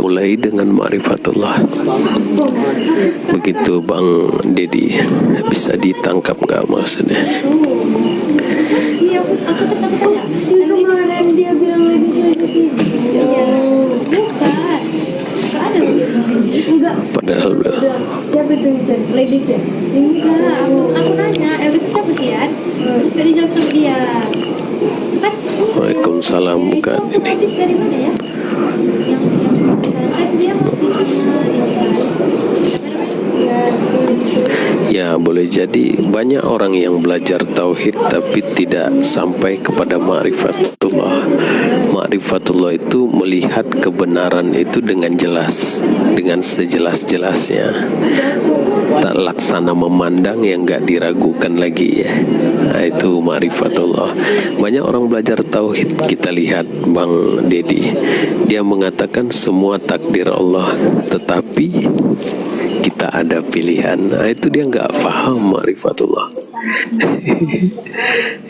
mulai dengan ma'rifatullah. Begitu Bang Dedi, bisa ditangkap nggak maksudnya? Kemarin dia bilang lagi enggak. Padahal Siapa itu ladies ya? Enggak, aku nanya, itu siapa sih ya? Terus tadi jawab sama dia. Kan? Waalaikumsalam, bukan ini. Ladies dari mana ya? Yang kan dia masih Ya, boleh jadi banyak orang yang belajar tauhid tapi tidak sampai kepada ma'rifatullah. Ma'rifatullah itu melihat kebenaran itu dengan jelas, dengan sejelas-jelasnya. Tak laksana memandang yang gak diragukan lagi ya. Nah, itu ma'rifatullah. Banyak orang belajar tauhid, kita lihat Bang Dedi, dia mengatakan semua takdir Allah, tetapi kita ada pilihan. Nah, itu dia nggak paham ma'rifatullah.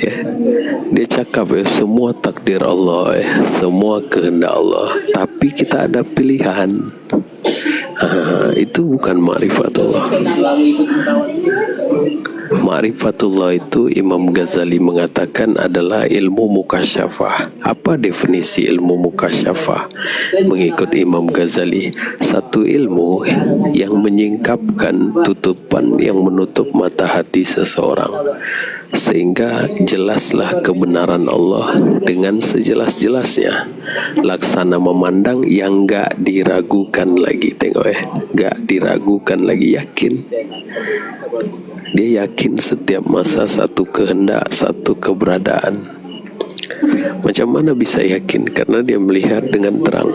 Ya, dia cakap ya, semua takdir Allah ya, semua kehendak Allah, tapi kita ada pilihan. Itu bukan ma'rifatullah. Ma'rifatullah itu Imam Ghazali mengatakan adalah ilmu mukasyafah. Apa definisi ilmu mukasyafah? Mengikut Imam Ghazali, satu ilmu yang menyingkapkan tutupan yang menutup mata hati seseorang, sehingga jelaslah kebenaran Allah dengan sejelas-jelasnya. Laksana memandang yang gak diragukan lagi. Tengok ya, gak diragukan lagi, yakin. Dia yakin setiap masa satu kehendak, satu keberadaan. Macam mana bisa yakin? Karena dia melihat dengan terang.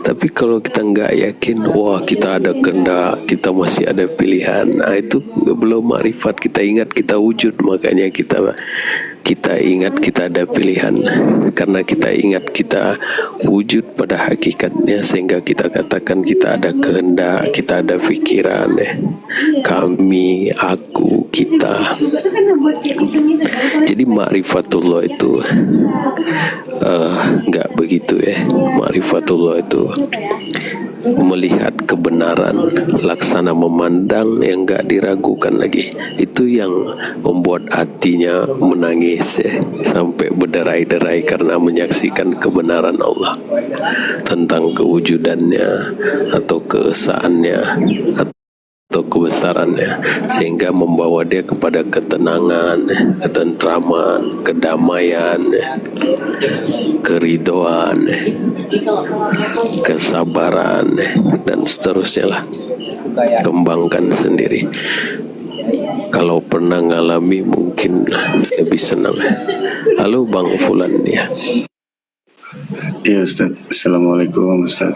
Tapi kalau kita nggak yakin, wah kita ada kehendak, kita masih ada pilihan. Nah, itu belum ma'rifat. Kita ingat kita wujud, makanya kita ingat kita ada pilihan. Karena kita ingat kita wujud pada hakikatnya, sehingga kita katakan kita ada kehendak, kita ada pikiran, kami, aku, kita. Jadi ma'rifatullah itu nggak begitu ya. Ma'rifatullah itu melihat kebenaran, laksana memandang yang nggak diragukan lagi. Itu yang membuat hatinya menangis ya, sampai berderai-derai karena menyaksikan kebenaran Allah tentang kewujudannya atau keesaannya atau kebesarannya, sehingga membawa dia kepada ketenangan, ketentraman, kedamaian, keridhaan, kesabaran, dan seterusnya lah. Kembangkan sendiri. Kalau pernah ngalami mungkin lebih senang. Halo Bang Fulan ya. Iya Ustaz. Assalamualaikum Ustaz.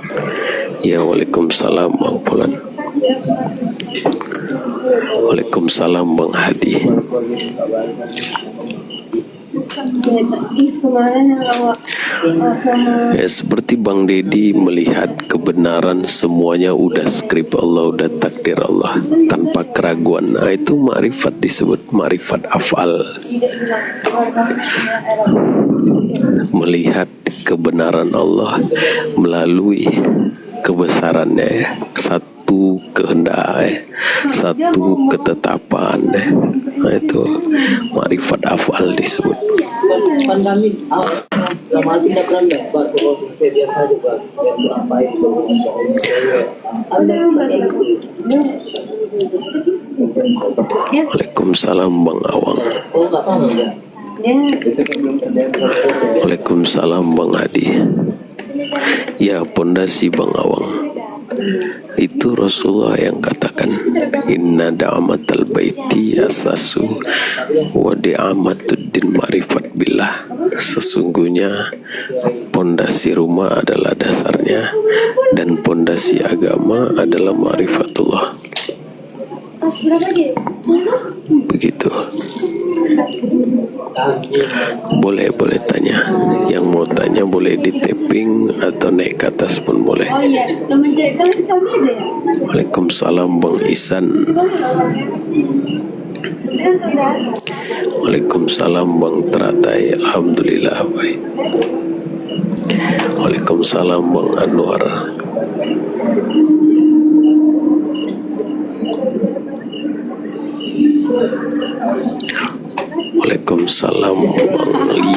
Ya, waalaikumsalam Bang Fulan. Waalaikumsalam Bang Hadi. Ya, seperti Bang Dedi melihat kebenaran, semuanya udah skrip Allah, udah takdir Allah tanpa keraguan. Nah, itu ma'rifat, disebut ma'rifat af'al. Melihat kebenaran Allah melalui kebesarannya, satu kehendak, satu ketetapan. Nah, itu ma'rifat af'al disebut. Waalaikumsalam Bang Awang. Waalaikumsalam Bang Hadi. Ya, pondasi Bang Awang itu Rasulullah yang katakan, inna da'amatal baiti asasu wa di'amatuddin ma'rifat billah. Sesungguhnya pondasi rumah adalah dasarnya, dan pondasi agama adalah ma'rifatullah. Begitu. Boleh tanya. Yang mau tanya boleh di tapping atau naik ke atas pun boleh. Waalaikumsalam Bang Isan. Waalaikumsalam Bang Teratai. Alhamdulillah baik. Waalaikumsalam Bang Anwar.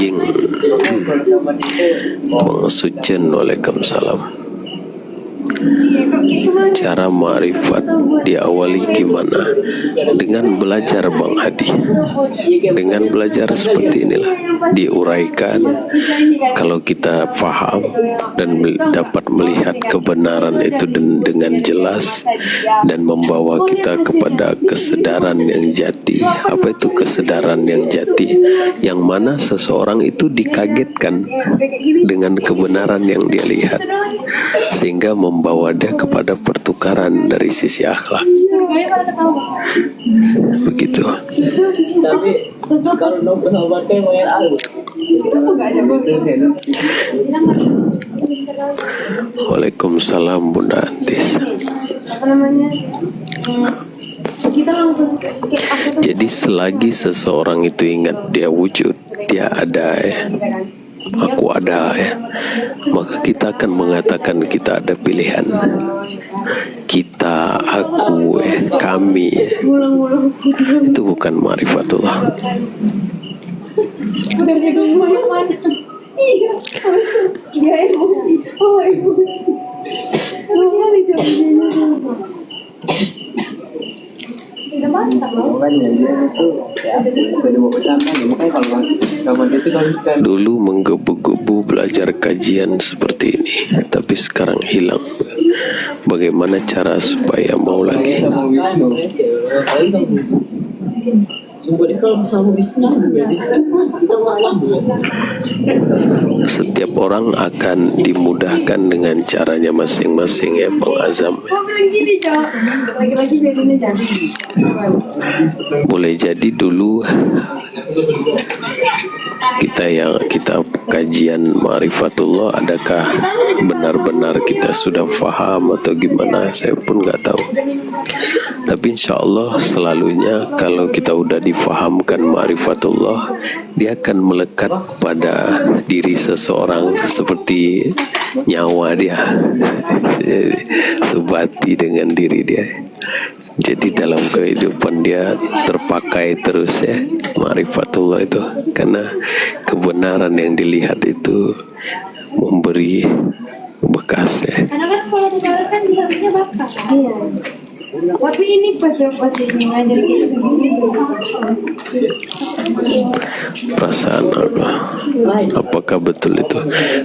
Ying Bang Sucen, waalaikumsalam. Cara ma'rifat diawali gimana? Dengan belajar Bang Hadi. Dengan belajar seperti inilah diuraikan. Kalau kita paham dan dapat melihat kebenaran itu dengan jelas dan membawa kita kepada kesadaran yang jati. Apa itu kesadaran yang jati? Yang mana seseorang itu dikagetkan dengan kebenaran yang dia lihat, sehingga membawa dia kepada pertukaran dari sisi akhlak. Begitu. Waalaikumsalam Bunda Antis. Jadi selagi seseorang itu ingat dia wujud, dia ada ya, aku ada ya, maka kita akan mengatakan kita ada pilihan. Kita, aku, kami, itu bukan ma'rifatullah. Dia emosi. Oh, emosi. Dulu menggebu-gebu belajar kajian seperti ini, tapi sekarang hilang. Bagaimana cara supaya mau lagi? Setiap orang akan dimudahkan dengan caranya masing-masing ya Bang Azam. Boleh jadi dulu kita kajian ma'rifatullah, adakah benar-benar kita sudah faham atau gimana, saya pun nggak tahu. Tapi insya Allah selalunya kalau kita udah difahamkan ma'rifatullah, dia akan melekat pada diri seseorang seperti nyawa dia, sebati dengan diri dia. Jadi dalam kehidupan dia terpakai terus ya ma'rifatullah itu, karena kebenaran yang dilihat itu memberi bekas ya. Karena kan kalau dibalas kan bisa bapak. Iya. Tapi ini posisinya ngajar gitu. Perasaan apa? Apakah betul itu?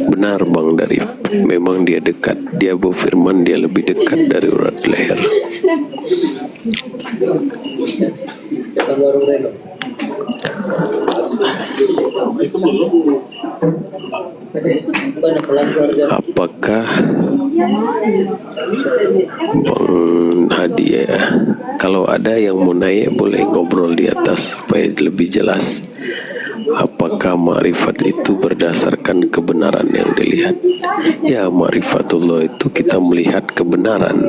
Benar Bang dari memang dia dekat. Dia berfirman dia lebih dekat dari urat leher. Apakah Bang Hadi ya, kalau ada yang mau naik boleh ngobrol di atas supaya lebih jelas. Apakah ma'rifat itu berdasarkan kebenaran yang dilihat? Ya, ma'rifatullah itu kita melihat kebenaran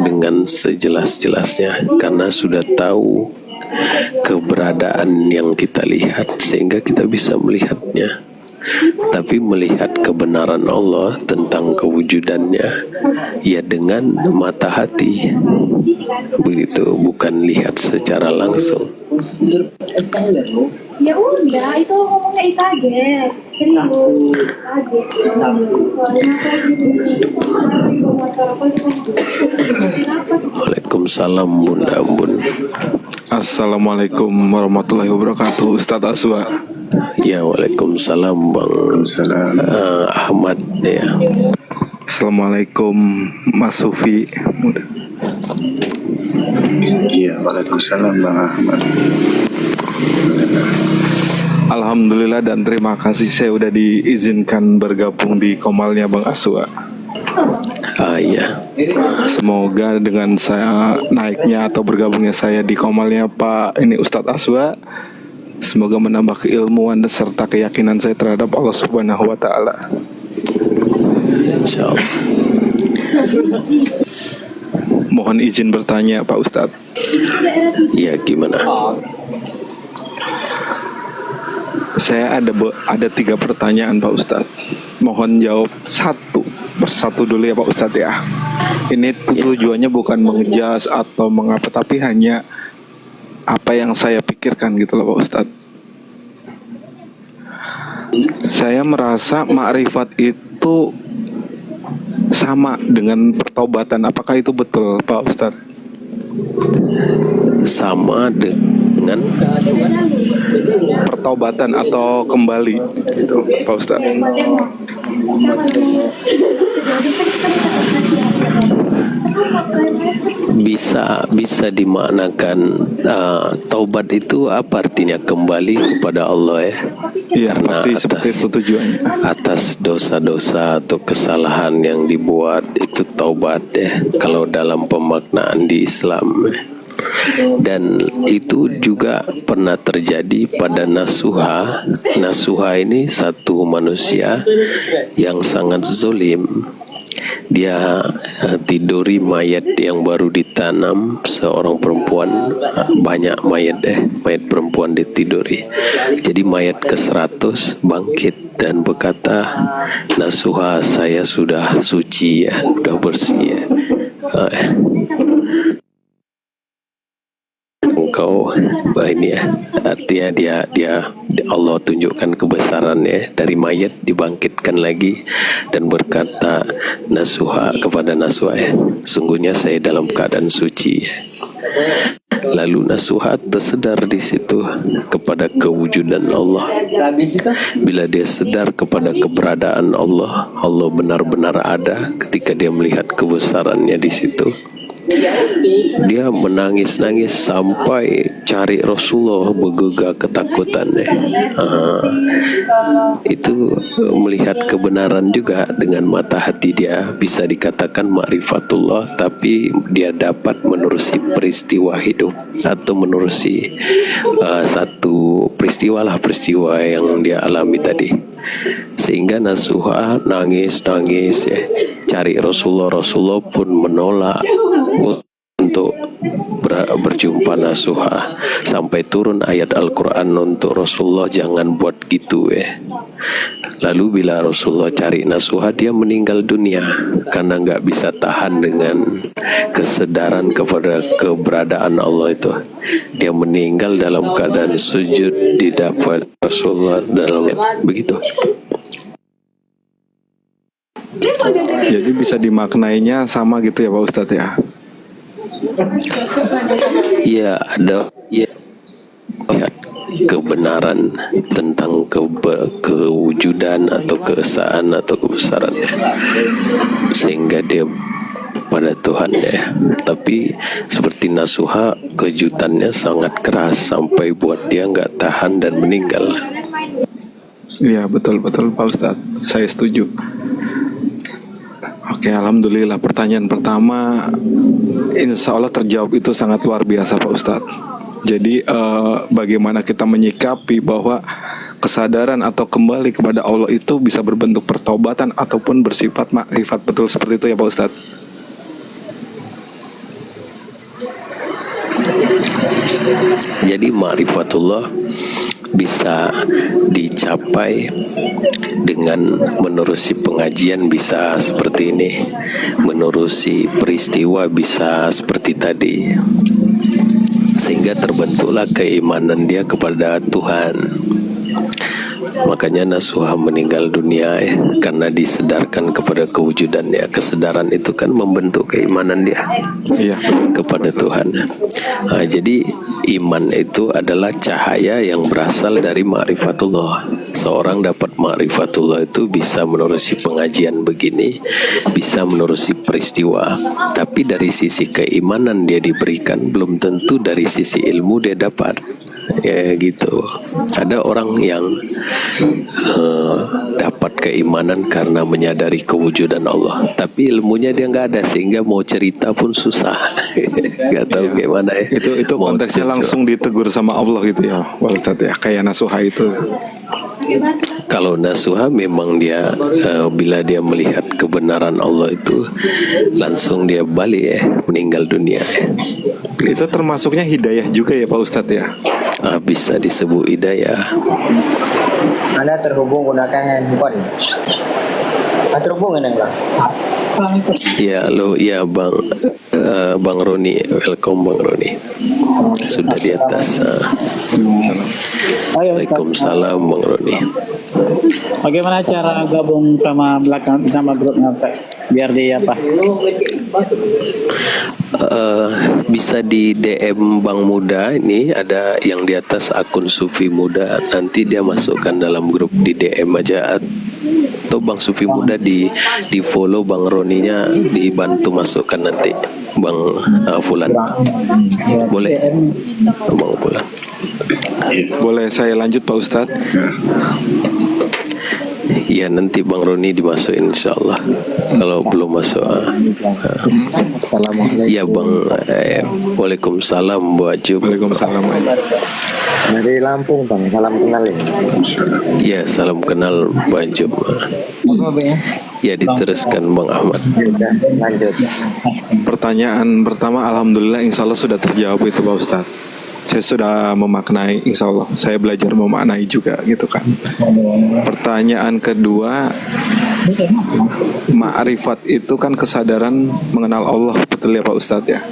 dengan sejelas-jelasnya, karena sudah tahu keberadaan yang kita lihat sehingga kita bisa melihatnya. Tapi melihat kebenaran Allah tentang kewujudannya ya dengan mata hati, begitu, bukan lihat secara langsung. Ya udah, itu ngomongnya itu aja. Waalaikumsalam Bunda Ambun. Assalamualaikum warahmatullahi wabarakatuh, Ustadz Aswa. Ya, waalaikumsalam Bang Ahmad ya. Assalamualaikum Mas Sufi. Iya, waalaikumsalam Bang Ahmad. Alhamdulillah dan terima kasih saya udah diizinkan bergabung di komalnya Bang Aswa. Iya. Semoga dengan saya naiknya atau bergabungnya saya di komalnya Pak ini Ustadz Aswa, semoga menambah keilmuan serta keyakinan saya terhadap Allah Subhanahu wa taala. Insyaallah. Mohon izin bertanya Pak Ustadz. Ya, gimana? Saya ada 3 pertanyaan Pak Ustadz. Mohon jawab satu persatu dulu ya Pak Ustadz ya. Ini tujuannya bukan mengejas atau mengapa, tapi hanya apa yang saya pikirkan gitu loh Pak Ustadz. Saya merasa makrifat itu sama dengan pertobatan. Apakah itu betul, Pak Ustadz? Sama dengan Pertobatan atau kembali, itu, Pak Ustadz. bisa dimaknakan taubat itu apa artinya? Kembali kepada Allah ya. Iya, Karena pasti seperti itu tujuannya. atas dosa-dosa atau kesalahan yang dibuat itu taubat ya, kalau dalam pemaknaan di Islam. Dan itu juga pernah terjadi pada Nasuha. Nasuha ini satu manusia yang sangat zalim. Dia tiduri mayat yang baru ditanam, seorang perempuan, banyak mayat perempuan ditiduri. Jadi mayat ke-100 bangkit dan berkata, Nasuha, saya sudah suci ya, sudah bersih ya. Engkau ini ya, artinya dia Allah tunjukkan kebesarannya, dari mayat dibangkitkan lagi dan berkata Nasuha kepada Nasuha ya, sungguhnya saya dalam keadaan suci ya. Lalu Nasuha tersedar di situ kepada kewujudan Allah. Bila dia sedar kepada keberadaan Allah, Allah benar-benar ada. Ketika dia melihat kebesarannya di situ, dia menangis-nangis sampai cari Rasulullah, bergegar ketakutannya. Itu melihat kebenaran juga dengan mata hati dia, bisa dikatakan ma'rifatullah, tapi dia dapat menerusi peristiwa hidup atau menerusi satu peristiwa yang dia alami tadi. Sehingga Nasuha nangis ya, cari Rasulullah pun menolak untuk berjumpa Nasuha, sampai turun ayat Al-Quran untuk Rasulullah, jangan buat gitu ya. Lalu bila Rasulullah cari Nasuha, dia meninggal dunia karena nggak bisa tahan dengan kesadaran kepada keberadaan Allah itu. Dia meninggal dalam keadaan sujud, didapat Rasulullah dalam begitu. Jadi bisa dimaknainya sama gitu ya Pak Ustadz ya? Ya, ada ya, lihat kebenaran tentang kewujudan atau keesaan atau kebesarannya, sehingga dia pada Tuhan ya. Tapi seperti Nasuha, kejutannya sangat keras sampai buat dia nggak tahan dan meninggal. Iya, betul Pak Ustadz, saya setuju. Oke, alhamdulillah, pertanyaan pertama insya Allah terjawab. Itu sangat luar biasa Pak Ustadz. Jadi bagaimana kita menyikapi bahwa kesadaran atau kembali kepada Allah itu bisa berbentuk pertobatan ataupun bersifat makrifat. Betul seperti itu ya Pak Ustadz? Jadi ma'rifatullah bisa dicapai dengan menerusi pengajian, bisa seperti ini, menerusi peristiwa bisa seperti tadi, sehingga terbentuklah keimanan dia kepada Tuhan. Makanya Nasuha meninggal dunia ya, karena disedarkan kepada kewujudannya. Kesadaran itu kan membentuk keimanan dia kepada Tuhan. Jadi iman itu adalah cahaya yang berasal dari ma'rifatullah. Seorang dapat ma'rifatullah itu bisa menerusi pengajian begini, bisa menerusi peristiwa. Tapi dari sisi keimanan dia diberikan, belum tentu dari sisi ilmu dia dapat. Ya gitu. Ada orang yang dapat keimanan karena menyadari kewujudan Allah, tapi ilmunya dia nggak ada, sehingga mau cerita pun susah. Nggak tahu gimana ya. Itu konteksnya langsung ditegur sama Allah gitu ya Pak Ustadz ya, kayak Nasuha itu. Kalau Nasuha memang dia bila dia melihat kebenaran Allah itu langsung dia balik ya, meninggal dunia ya. Itu termasuknya hidayah juga ya Pak Ustadz ya? Bisa disebut hidayah. Anda terhubung gunakan handphone. Terhubung dengan Ya, halo, ya Bang Roni, welcome Bang Roni. Sudah di atas. Waalaikumsalam Bang Roni. Bagaimana cara gabung sama belakang sama grupnya Pak? Biar dia apa? Bisa di DM Bang Muda, ini ada yang di atas akun Sufi Muda, nanti dia masukkan dalam grup di DM aja, atau Bang Sufi Muda di follow Bang Roninya, dibantu masukkan nanti Bang Fulan. Boleh Bang Fulan? Boleh saya lanjut Pak Ustadz? Ya, nanti Bang Roni dimasukin insyaallah. Kalau belum masuk, Assalamualaikum. ya Bang. Waalaikumsalam Bu Ajub. Waalaikumsalam. Dari Lampung Bang, salam kenal ya. Ya, salam kenal Bu Ajub. Ya, diteruskan Bang Ahmad. Udah, lanjut. Pertanyaan pertama, alhamdulillah insya Allah sudah terjawab itu Pak Ustadz. Saya sudah memaknai, insya Allah saya belajar memaknai juga gitu kan. Pertanyaan kedua, ma'rifat itu kan kesadaran mengenal Allah, betul ya Pak Ustadz ya?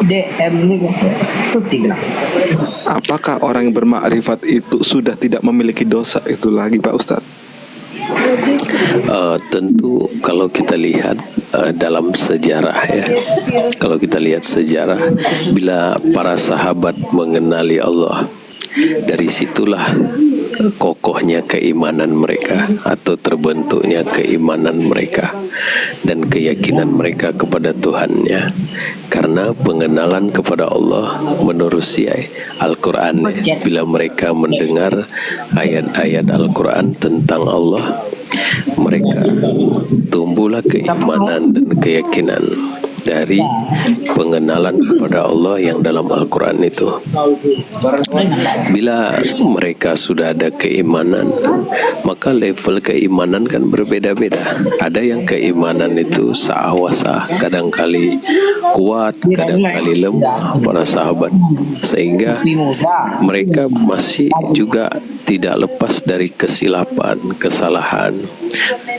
DM ini itu 3. Apakah orang yang bermakrifat itu sudah tidak memiliki dosa itu lagi Pak Ustadz? Tentu kalau kita lihat dalam sejarah ya, kalau kita lihat sejarah, bila para sahabat mengenali Allah, dari situlah kokohnya keimanan mereka atau terbentuknya keimanan mereka dan keyakinan mereka kepada Tuhannya, karena pengenalan kepada Allah menerusi Al-Quran ya. Bila mereka mendengar ayat-ayat Al-Quran tentang Allah, mereka tumbuhlah keimanan dan keyakinan dari pengenalan kepada Allah yang dalam Al-Quran itu. Bila mereka sudah ada keimanan, maka level keimanan kan berbeda-beda. Ada yang keimanan itu sa'awasah, kadangkali kuat, kadangkali lemah para sahabat, sehingga mereka masih juga tidak lepas dari kesilapan, kesalahan.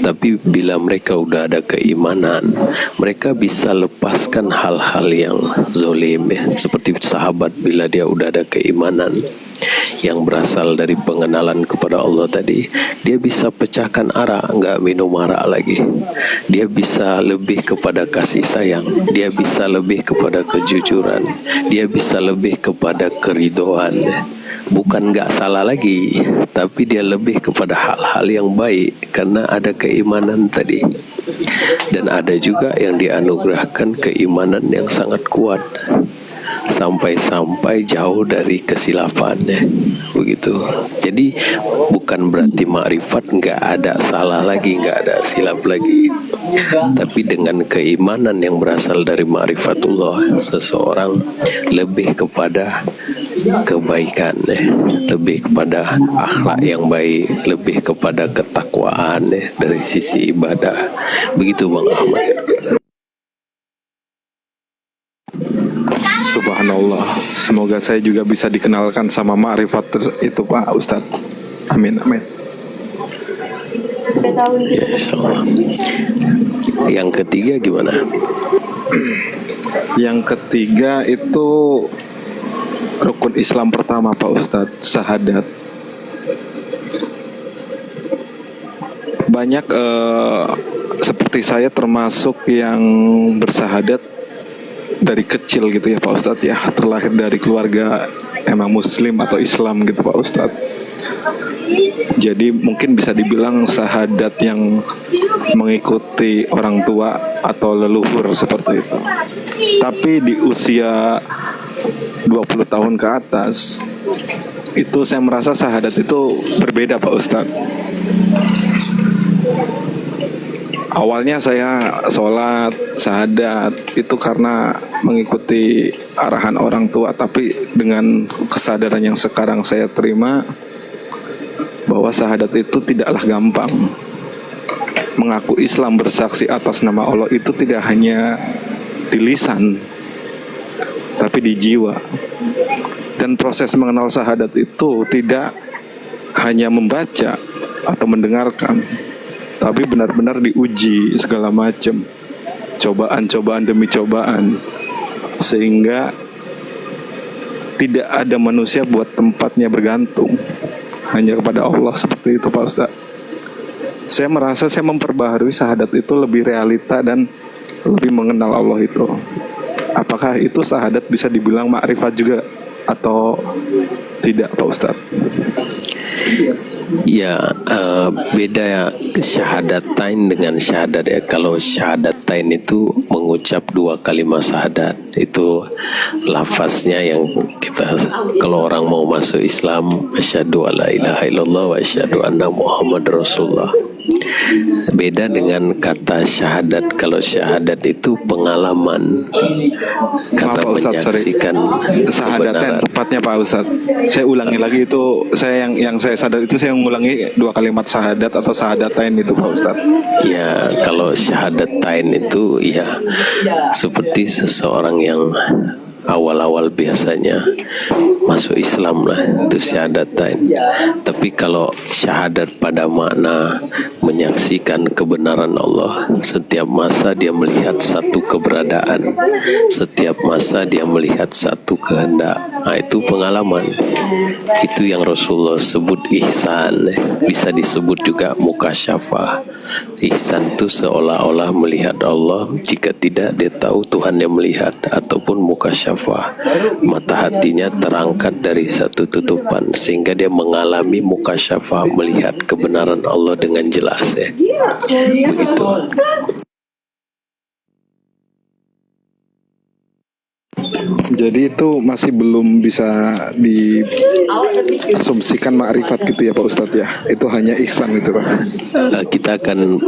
Tapi bila mereka udah ada keimanan, mereka bisa lepaskan hal-hal yang zolim ya. Seperti sahabat, bila dia udah ada keimanan yang berasal dari pengenalan kepada Allah tadi, dia bisa pecahkan arak, nggak minum arak lagi. Dia bisa lebih kepada kasih sayang, dia bisa lebih kepada kejujuran, dia bisa lebih kepada keridoan. Bukan nggak salah lagi, tapi dia lebih kepada hal-hal yang baik karena ada keimanan tadi. Dan ada juga yang dianugerahkan keimanan yang sangat kuat, sampai-sampai jauh dari kesilapannya, begitu. Jadi bukan berarti makrifat nggak ada salah lagi, nggak ada silap lagi. Tapi dengan keimanan yang berasal dari ma'rifatullah, seseorang lebih kepada kebaikan, lebih kepada akhlak yang baik, lebih kepada ketakwaan dari sisi ibadah. Begitu Bang Ahmad. Subhanallah. Semoga saya juga bisa dikenalkan sama ma'rifat itu Pak Ustadz. Amin, amin. Ya, insyaallah. Yang ketiga gimana? Yang ketiga itu rukun Islam pertama Pak Ustadz, syahadat. Banyak seperti saya termasuk yang bersahadat dari kecil gitu ya Pak Ustadz ya, terlahir dari keluarga emang muslim atau Islam gitu Pak Ustadz. Jadi mungkin bisa dibilang syahadat yang mengikuti orang tua atau leluhur seperti itu. Tapi di usia 20 tahun ke atas itu saya merasa syahadat itu berbeda Pak Ustadz. Awalnya saya sholat, syahadat itu karena mengikuti arahan orang tua. Tapi dengan kesadaran yang sekarang saya terima, bahwa syahadat itu tidaklah gampang. Mengaku Islam, bersaksi atas nama Allah itu tidak hanya di lisan, tapi di jiwa. Dan proses mengenal syahadat itu tidak hanya membaca atau mendengarkan, tapi benar-benar diuji segala macam, cobaan-cobaan demi cobaan, sehingga tidak ada manusia buat tempatnya bergantung, hanya kepada Allah. Seperti itu Pak Ustadz. Saya merasa saya memperbaharui syahadat itu lebih realita dan lebih mengenal Allah itu. Apakah itu syahadat bisa dibilang makrifat juga atau tidak Pak Ustadz? Ya, beda ya syahadatain dengan syahadat ya. Kalau syahadatain itu mengucap dua kalimat syahadat, itu lafaznya yang kita, kalau orang mau masuk Islam, asyhadu alla ilaha illallah wa asyhadu anna Muhammad Rasulullah. Beda dengan kata syahadat. Kalau syahadat itu pengalaman, karena Maaf, Pak Ustadz, menyaksikan syahadatnya kebenaran. tepatnya Pak Ustadz. Saya ulangi lagi itu, saya yang saya sadar itu saya mengulangi dua kalimat syahadat atau syahadatain itu Pak Ustadz. Ya, kalau syahadatain itu ya seperti seseorang yang awal-awal biasanya masuk Islam lah, itu syahadatain. Tapi kalau syahadat pada makna menyaksikan kebenaran Allah, setiap masa dia melihat satu keberadaan, setiap masa dia melihat satu kehendak, nah, itu pengalaman. Itu yang Rasulullah sebut ihsan, bisa disebut juga mukasyafah. Ihsan itu seolah-olah melihat Allah, jika tidak dia tahu Tuhan yang melihat, ataupun mukasyafah, mata hatinya terangkat dari satu tutupan sehingga dia mengalami mukasyafah, melihat kebenaran Allah dengan jelas ya. Begitu. Jadi itu masih belum bisa diasumsikan makrifat gitu ya Pak Ustadz ya. Itu hanya ihsan gitu Pak. Kita akan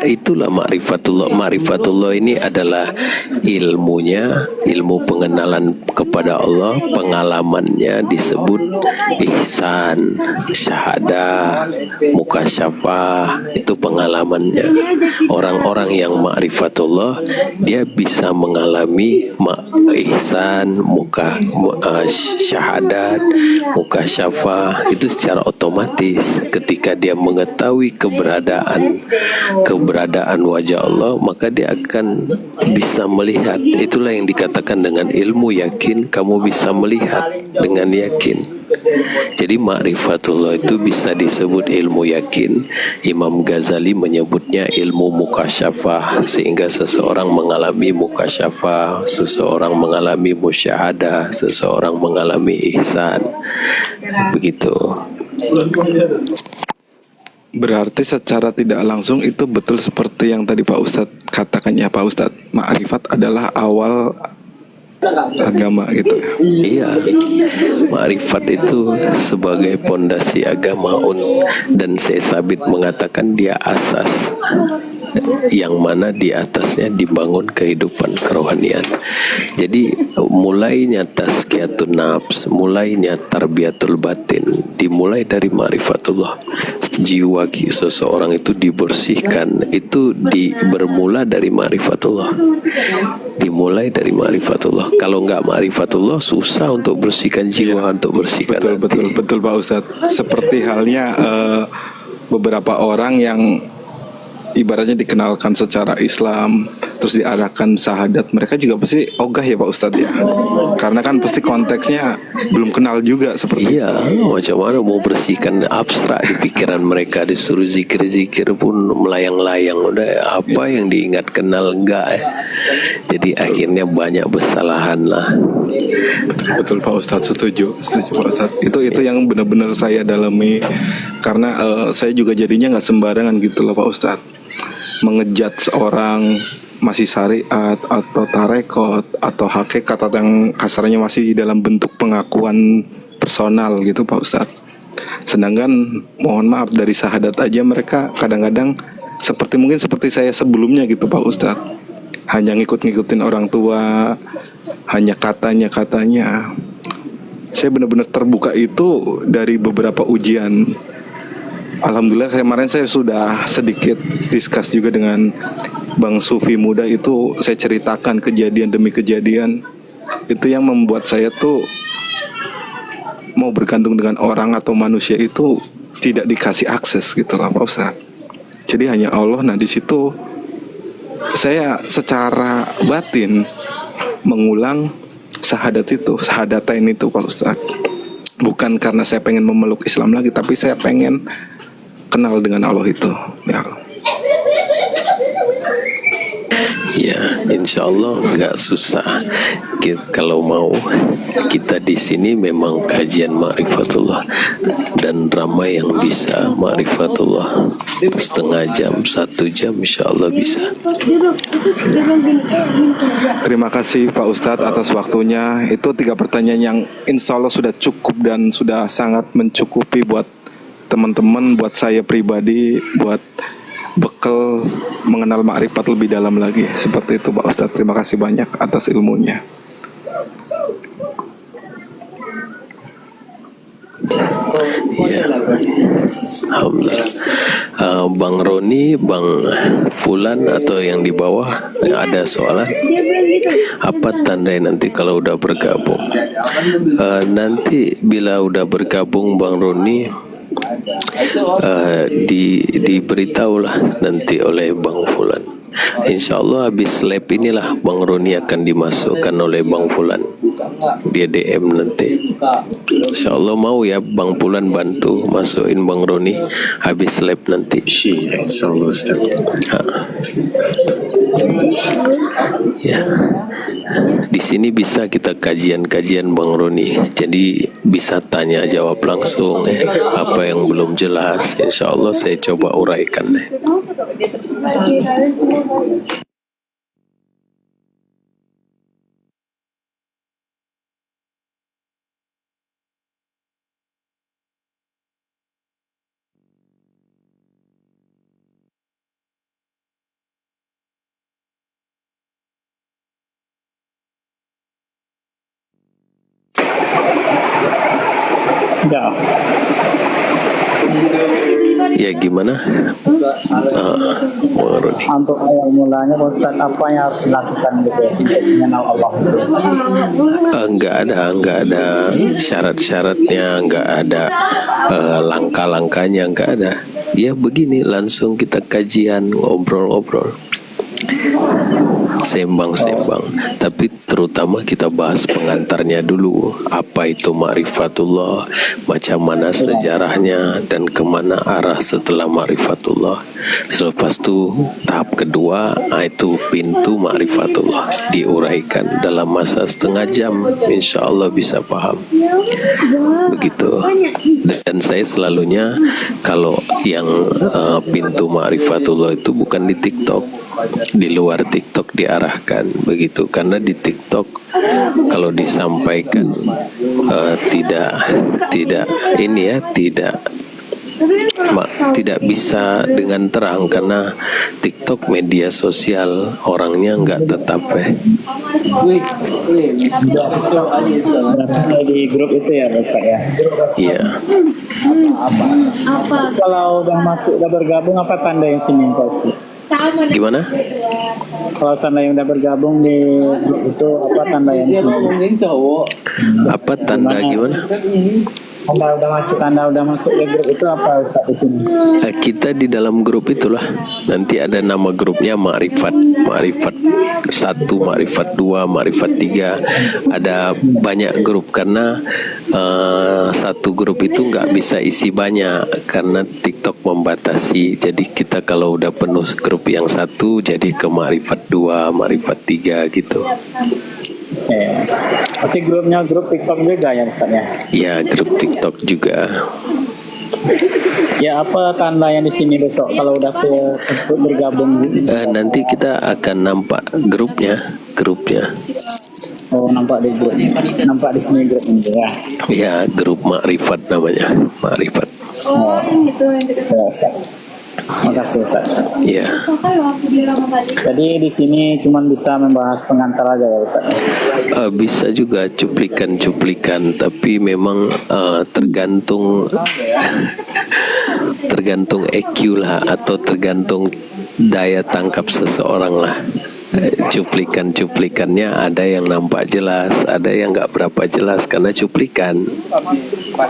itulah ma'rifatullah. Ma'rifatullah ini adalah ilmunya, ilmu pengenalan kepada Allah. Pengalamannya disebut ihsan, syahadah, mukasyafah. Itu pengalamannya. Orang-orang yang ma'rifatullah, dia bisa mengalami ihsan, syahadat, mukasyafah itu secara otomatis. Ketika dia mengetahui keberadaan wajah Allah, maka dia akan bisa melihat. Itulah yang dikatakan dengan ilmu yakin, kamu bisa melihat dengan yakin. Jadi ma'rifatullah itu bisa disebut ilmu yakin. Imam Ghazali menyebutnya ilmu mukasyafah, sehingga seseorang mengalami mukasyafah, seseorang mengalami musyahadah, seseorang mengalami ihsan. Begitu. Berarti secara tidak langsung itu betul seperti yang tadi Pak Ustadz katakan ya Pak Ustadz, ma'rifat adalah awal agama gitu ya. Iya, ma'rifat itu sebagai pondasi agama, dan saya sabit mengatakan dia asas, yang mana di atasnya dibangun kehidupan kerohanian. Jadi mulainya tazkiyatun nafs, mulainya tarbiyatul batin, dimulai dari ma'rifatullah. Jiwa seseorang itu dibersihkan, itu bermula dari ma'rifatullah. Dimulai dari ma'rifatullah. Kalau nggak ma'rifatullah, susah untuk bersihkan jiwa, untuk bersihkan hati. Betul Pak Ustadz. Seperti halnya beberapa orang yang ibaratnya dikenalkan secara Islam, terus diarahkan syahadat, mereka juga pasti ogah ya Pak Ustadz ya, karena kan pasti konteksnya belum kenal juga seperti iya, macam mana mau bersihkan abstrak di pikiran mereka, disuruh zikir-zikir pun melayang-layang, udah apa yang diingat kenal enggak ya. Jadi akhirnya banyak kesalahan lah. Betul Pak Ustadz, setuju Pak Ustadz. Itu yang benar-benar saya dalami, karena saya juga jadinya nggak sembarangan gitu loh Pak Ustadz, mengejat seorang masih syariat atau tarekot atau hakikat, atau yang kasarnya masih dalam bentuk pengakuan personal gitu Pak Ustadz. Sedangkan mohon maaf, dari syahadat aja mereka kadang-kadang mungkin seperti saya sebelumnya gitu Pak Ustadz, hanya ngikut-ngikutin orang tua, hanya katanya. Saya benar-benar terbuka itu dari beberapa ujian. Alhamdulillah kemarin saya sudah sedikit discuss juga dengan Bang Sufi muda itu, saya ceritakan kejadian demi kejadian. Itu yang membuat saya tuh mau bergantung dengan orang atau manusia itu tidak dikasih akses gitu lah Pak Ustadz. Jadi hanya Allah. Nah di situ saya secara batin mengulang syahadatain itu Pak Ustadz. Bukan karena saya pengen memeluk Islam lagi, tapi saya pengen kenal dengan Allah itu. Ya, insya Allah nggak susah. Kalau mau, kita di sini memang kajian ma'rifatullah dan ramai yang bisa ma'rifatullah. Setengah jam, 1 jam, insya Allah bisa. Terima kasih Pak Ustadz atas waktunya. Itu 3 pertanyaan yang insya Allah sudah cukup dan sudah sangat mencukupi buat teman-teman, buat saya pribadi, buat bekal mengenal makrifat lebih dalam lagi. Seperti itu Pak Ustadz. Terima kasih banyak atas ilmunya. Ya, alhamdulillah. Bang Roni, Bang Fulan atau yang di bawah ada soalan? Apa tandanya nanti kalau udah bergabung? Nanti bila udah bergabung Bang Roni, diberitahulah nanti oleh Bang Fulan. Insya Allah habis lab inilah Bang Roni akan dimasukkan oleh Bang Fulan. Dia DM nanti. Insya Allah mau ya Bang Fulan bantu masukin Bang Roni habis lab nanti. Insya Allah Ustaz. Ya. Di sini bisa kita kajian-kajian Bang Roni. Jadi bisa tanya jawab langsung apa yang belum jelas. Insya Allah saya coba uraikan deh. Enggak. Ya gimana? Bang Roni. Untuk awal mulanya Pak Ustadz, apa yang harus dilakukan gitu ya untuk mengenal Allah? Enggak ada syarat-syaratnya, enggak ada langkah-langkahnya, enggak ada. Ya begini, langsung kita kajian, ngobrol-ngobrol, sembang-sembang. Tapi terutama kita bahas pengantarnya dulu. Apa itu ma'rifatullah, macam mana sejarahnya, dan kemana arah setelah ma'rifatullah. Selepas itu tahap kedua, itu pintu ma'rifatullah, diuraikan dalam masa setengah jam. Insya Allah bisa paham. Begitu. Dan saya selalunya kalau yang pintu ma'rifatullah itu bukan di TikTok, di luar TikTok diarahkan begitu. Karena di TikTok kalau disampaikan tidak bisa dengan terang, karena TikTok media sosial, orangnya nggak tetap Di grup itu ya Bapak ya. Iya. Kalau udah bergabung, apa tanda yang sini pasti? Gimana? Kalau seandainya udah bergabung di grup itu, apa tanda yang sini? Apa tanda gimana? Anda udah masuk ke grup itu, apa Ustaz di sini? Kita di dalam grup itulah. Nanti ada nama grupnya Ma'rifat 1, Ma'rifat 2, Ma'rifat 3. Ada banyak grup karena satu grup itu nggak bisa isi banyak karena TikTok membatasi. Jadi kita kalau udah penuh grup yang satu, jadi ke Ma'rifat 2, Ma'rifat 3 gitu. Berarti grupnya grup TikTok juga ya Ustaz ya? Ya, grup TikTok juga. Ya, apa tanda yang di sini besok kalau udah bergabung? Nanti kita akan nampak grupnya. Oh, nampak di sini grupnya ya? Ya, grup Ma'rifat namanya, Ma'rifat. Ya Ustaz. Terima kasih Ustaz. Ya. Jadi di sini cuma bisa membahas pengantar aja ya Ustaz? Bisa juga cuplikan, tapi memang tergantung EQ lah, atau tergantung daya tangkap seseorang lah. Cuplikannya ada yang nampak jelas, ada yang nggak berapa jelas karena cuplikan.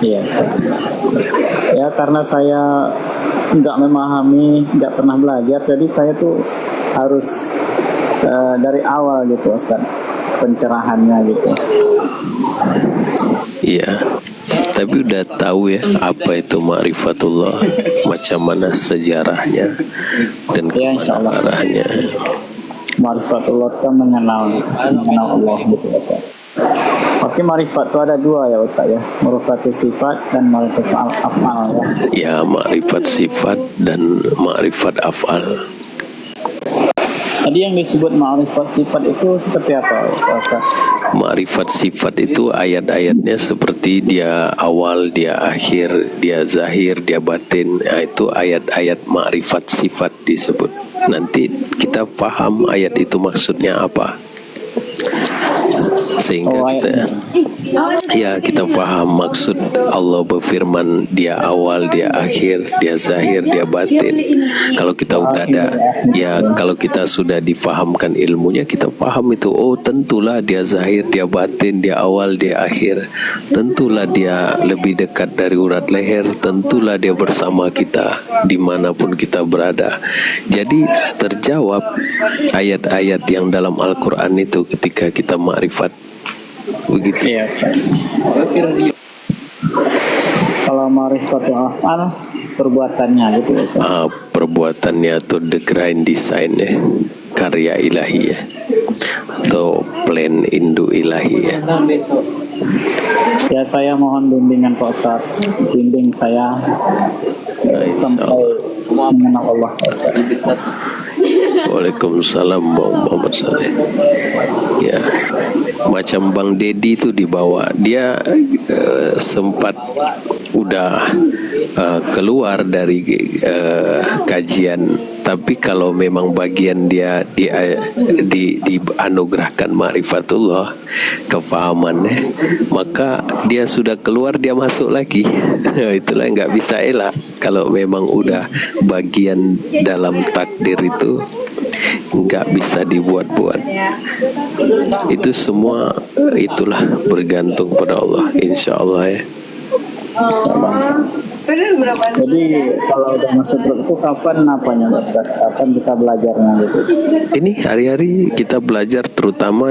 Iya Ustaz. Ya karena saya nggak memahami, nggak pernah belajar, jadi saya tuh harus dari awal gitu Ustaz, pencerahannya gitu. Iya. Tapi udah tahu ya apa itu ma'rifatullah, macam mana sejarahnya dan Ya, insya kemana Allah. arahnya. Ma'rifatullah itu mengenal Allah gitu Ustaz. Oke, ma'rifat itu ada dua ya Ustaz ya, ma'rifat sifat dan ma'rifat af'al ya. Ya, ma'rifat sifat dan ma'rifat af'al. Tadi yang disebut ma'rifat sifat itu seperti apa Ustaz? Ma'rifat sifat itu ayat-ayatnya seperti dia awal, dia akhir, dia zahir, dia batin. Nah, itu ayat-ayat ma'rifat sifat disebut. Nanti kita paham ayat itu maksudnya apa, sehingga kita kita paham maksud Allah berfirman dia awal, dia akhir, dia zahir, dia batin. Kalau kita udah ada, kalau kita sudah difahamkan ilmunya, kita paham itu. Oh, tentulah dia zahir, dia batin, dia awal, dia akhir. Tentulah dia lebih dekat dari urat leher. Tentulah dia bersama kita dimanapun kita berada. Jadi terjawab ayat-ayat yang dalam Al-Quran itu ketika kita ma'rifat. Begitu. Iya Ustaz. Kalau ma'rifat af'al perbuatannya gitu ya Ustaz. Perbuatannya atau the grand design ya, karya ilahi ya, atau plan induk ilahi ya. Ya, saya mohon bimbingan Pak Ustaz, bimbing saya sampai mengenal Allah Pak Ustaz. Waalaikumsalam Muhammad Saleh. Ya, macam Bang Dedi itu dibawa, dia sempat udah keluar dari kajian, tapi kalau memang bagian dia dianugerahkan ma'rifatullah, kefahamannya, maka dia sudah keluar, dia masuk lagi. Itulah nggak bisa elak. Kalau memang udah bagian dalam takdir itu nggak bisa dibuat-buat. Itu semua itulah bergantung pada Allah, insya Allah ya. Jadi kalau udah masuk grup itu kapan apanya Ustaz? Kapan kita belajarnya gitu? Ini hari-hari kita belajar, terutama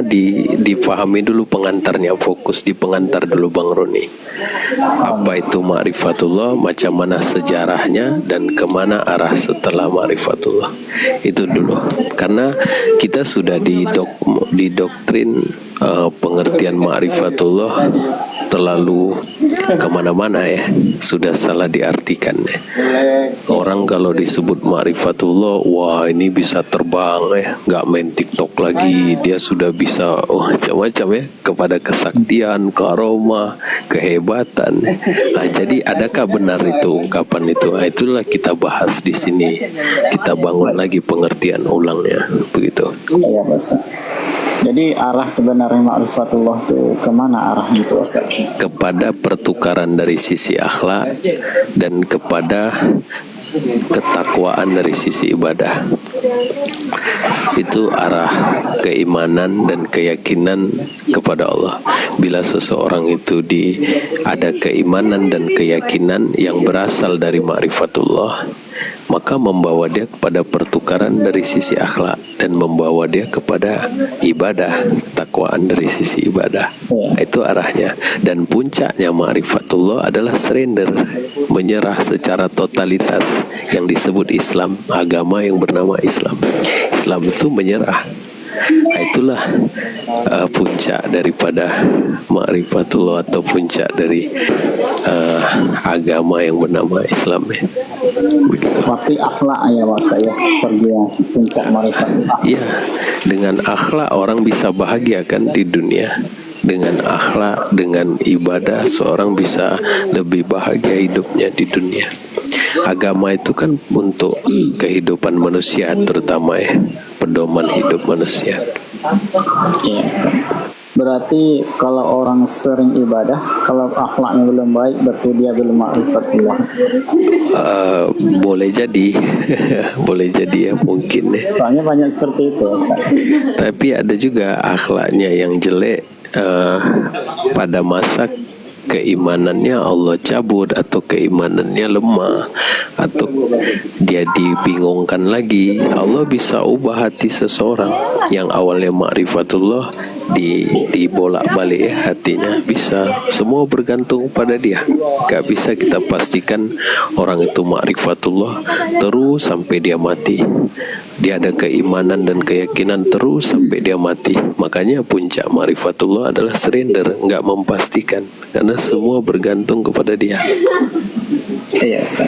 dipahami dulu pengantarnya, fokus di pengantar dulu Bang Roni. Apa itu ma'rifatullah, macam mana sejarahnya, dan kemana arah setelah ma'rifatullah. Itu dulu. Karena kita sudah didoktrin pengertian ma'rifatullah terlalu kemana-mana ya, sudah salah diartikan ya. Orang kalau disebut ma'rifatullah, wah ini bisa terbang ya, nggak main TikTok lagi, dia sudah bisa macam-macam ya, kepada kesaktian, karomah, kehebatan. Nah, jadi adakah benar itu ungkapan itu? Nah, itulah kita bahas di sini, kita bangun lagi pengertian ulangnya, begitu. Iya Ustaz. Jadi arah sebenarnya ma'rifatullah itu kemana arah gitu Ustaz? Kepada pertukaran dari sisi akhlak dan kepada ketakwaan dari sisi ibadah. Itu arah keimanan dan keyakinan kepada Allah. Bila seseorang itu ada keimanan dan keyakinan yang berasal dari ma'rifatullah, maka membawa dia kepada pertukaran dari sisi akhlak dan membawa dia kepada ibadah, takwaan dari sisi ibadah. Nah, itu arahnya. Dan puncaknya ma'rifatullah adalah surrender, menyerah secara totalitas, yang disebut Islam, agama yang bernama Islam. Islam itu menyerah. Nah, itulah puncak daripada ma'rifatullah, atau puncak dari agama yang bernama Islam ya. Begitu. Tapi akhlak ya Ustaz ya, pergi puncak ma'rifatullah. Ya, dengan akhlak orang bisa bahagia kan di dunia. Dengan akhlak, dengan ibadah, seorang bisa lebih bahagia hidupnya di dunia. Agama itu kan untuk kehidupan manusia, terutama ya, pedoman hidup manusia. Ya, berarti kalau orang sering ibadah, kalau akhlaknya belum baik, berarti dia belum ma'rifatullah. Boleh jadi, boleh jadi ya, mungkin ya. Soalnya banyak seperti itu Ustaz. Tapi ada juga akhlaknya yang jelek pada masa keimanannya Allah cabut, atau keimanannya lemah, atau dia dibingungkan lagi, Allah bisa ubah hati seseorang yang awalnya ma'rifatullah dibolak-balik ya hatinya, bisa. Semua bergantung pada dia. Gak bisa kita pastikan orang itu ma'rifatullah terus sampai dia mati. Dia ada keimanan dan keyakinan terus sampai dia mati. Makanya puncak ma'rifatullah adalah surrender, nggak memastikan, karena semua bergantung kepada dia. Iya, Ustaz.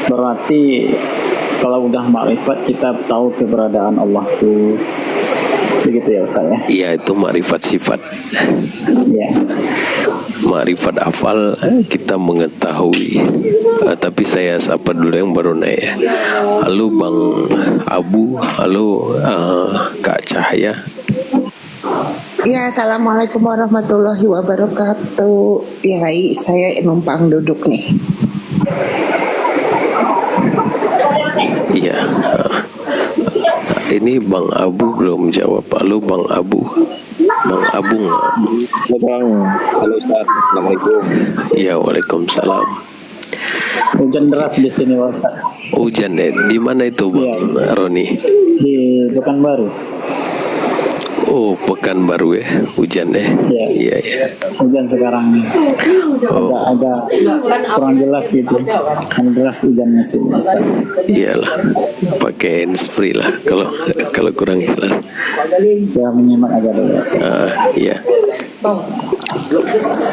Berarti kalau udah makrifat kita tahu keberadaan Allah tuh, begitu ya Ustaz ya? Iya, itu makrifat sifat. Iya. Makrifat afal kita mengetahui. Tapi saya sapa dulu yang baru naik ya. Halo Bang Abu, halo Kak Cahaya. Ya, assalamualaikum warahmatullahi wabarakatuh. Ya, saya numpang duduk nih. Iya. Ini Bang Abu belum jawab. Halo Bang Abu. Bang Abung. Halo Bang. Halo Ustaz. Assalamualaikum. Iya, waalaikumsalam. Hujan deras di sini Ustaz. Hujan ya? Di mana itu Bang Roni? Di Pekanbaru. Oh, Pekanbaru ya, hujan ya? Iya. Iya, iya. Hujan sekarang nih. Oh, Agak kurang jelas gitu. Kan deras hujannya sini Ustaz. iyalah. Pakai handsfree lah kalau kurang jelas. Ya menyimak aja dulu Ustaz. Iya.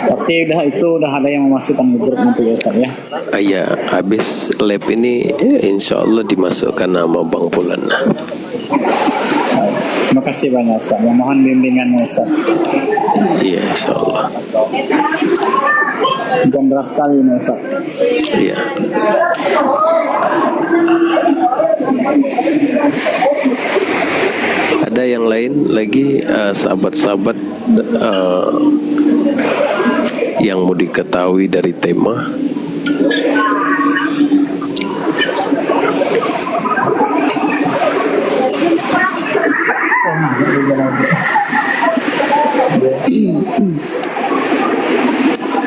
Tapi udah ada yang memasukkan grup nanti ya Ustaz ya. Iya, habis lab ini insya Allah dimasukkan nama Bang Pulan. Terima kasih banyak Ustaz. Ya, mohon bimbingannya Ustaz. Iya, insya Allah. Hujan deras sekali ini Ustaz. Iya. Ada yang lain lagi sahabat-sahabat yang mau diketahui dari tema?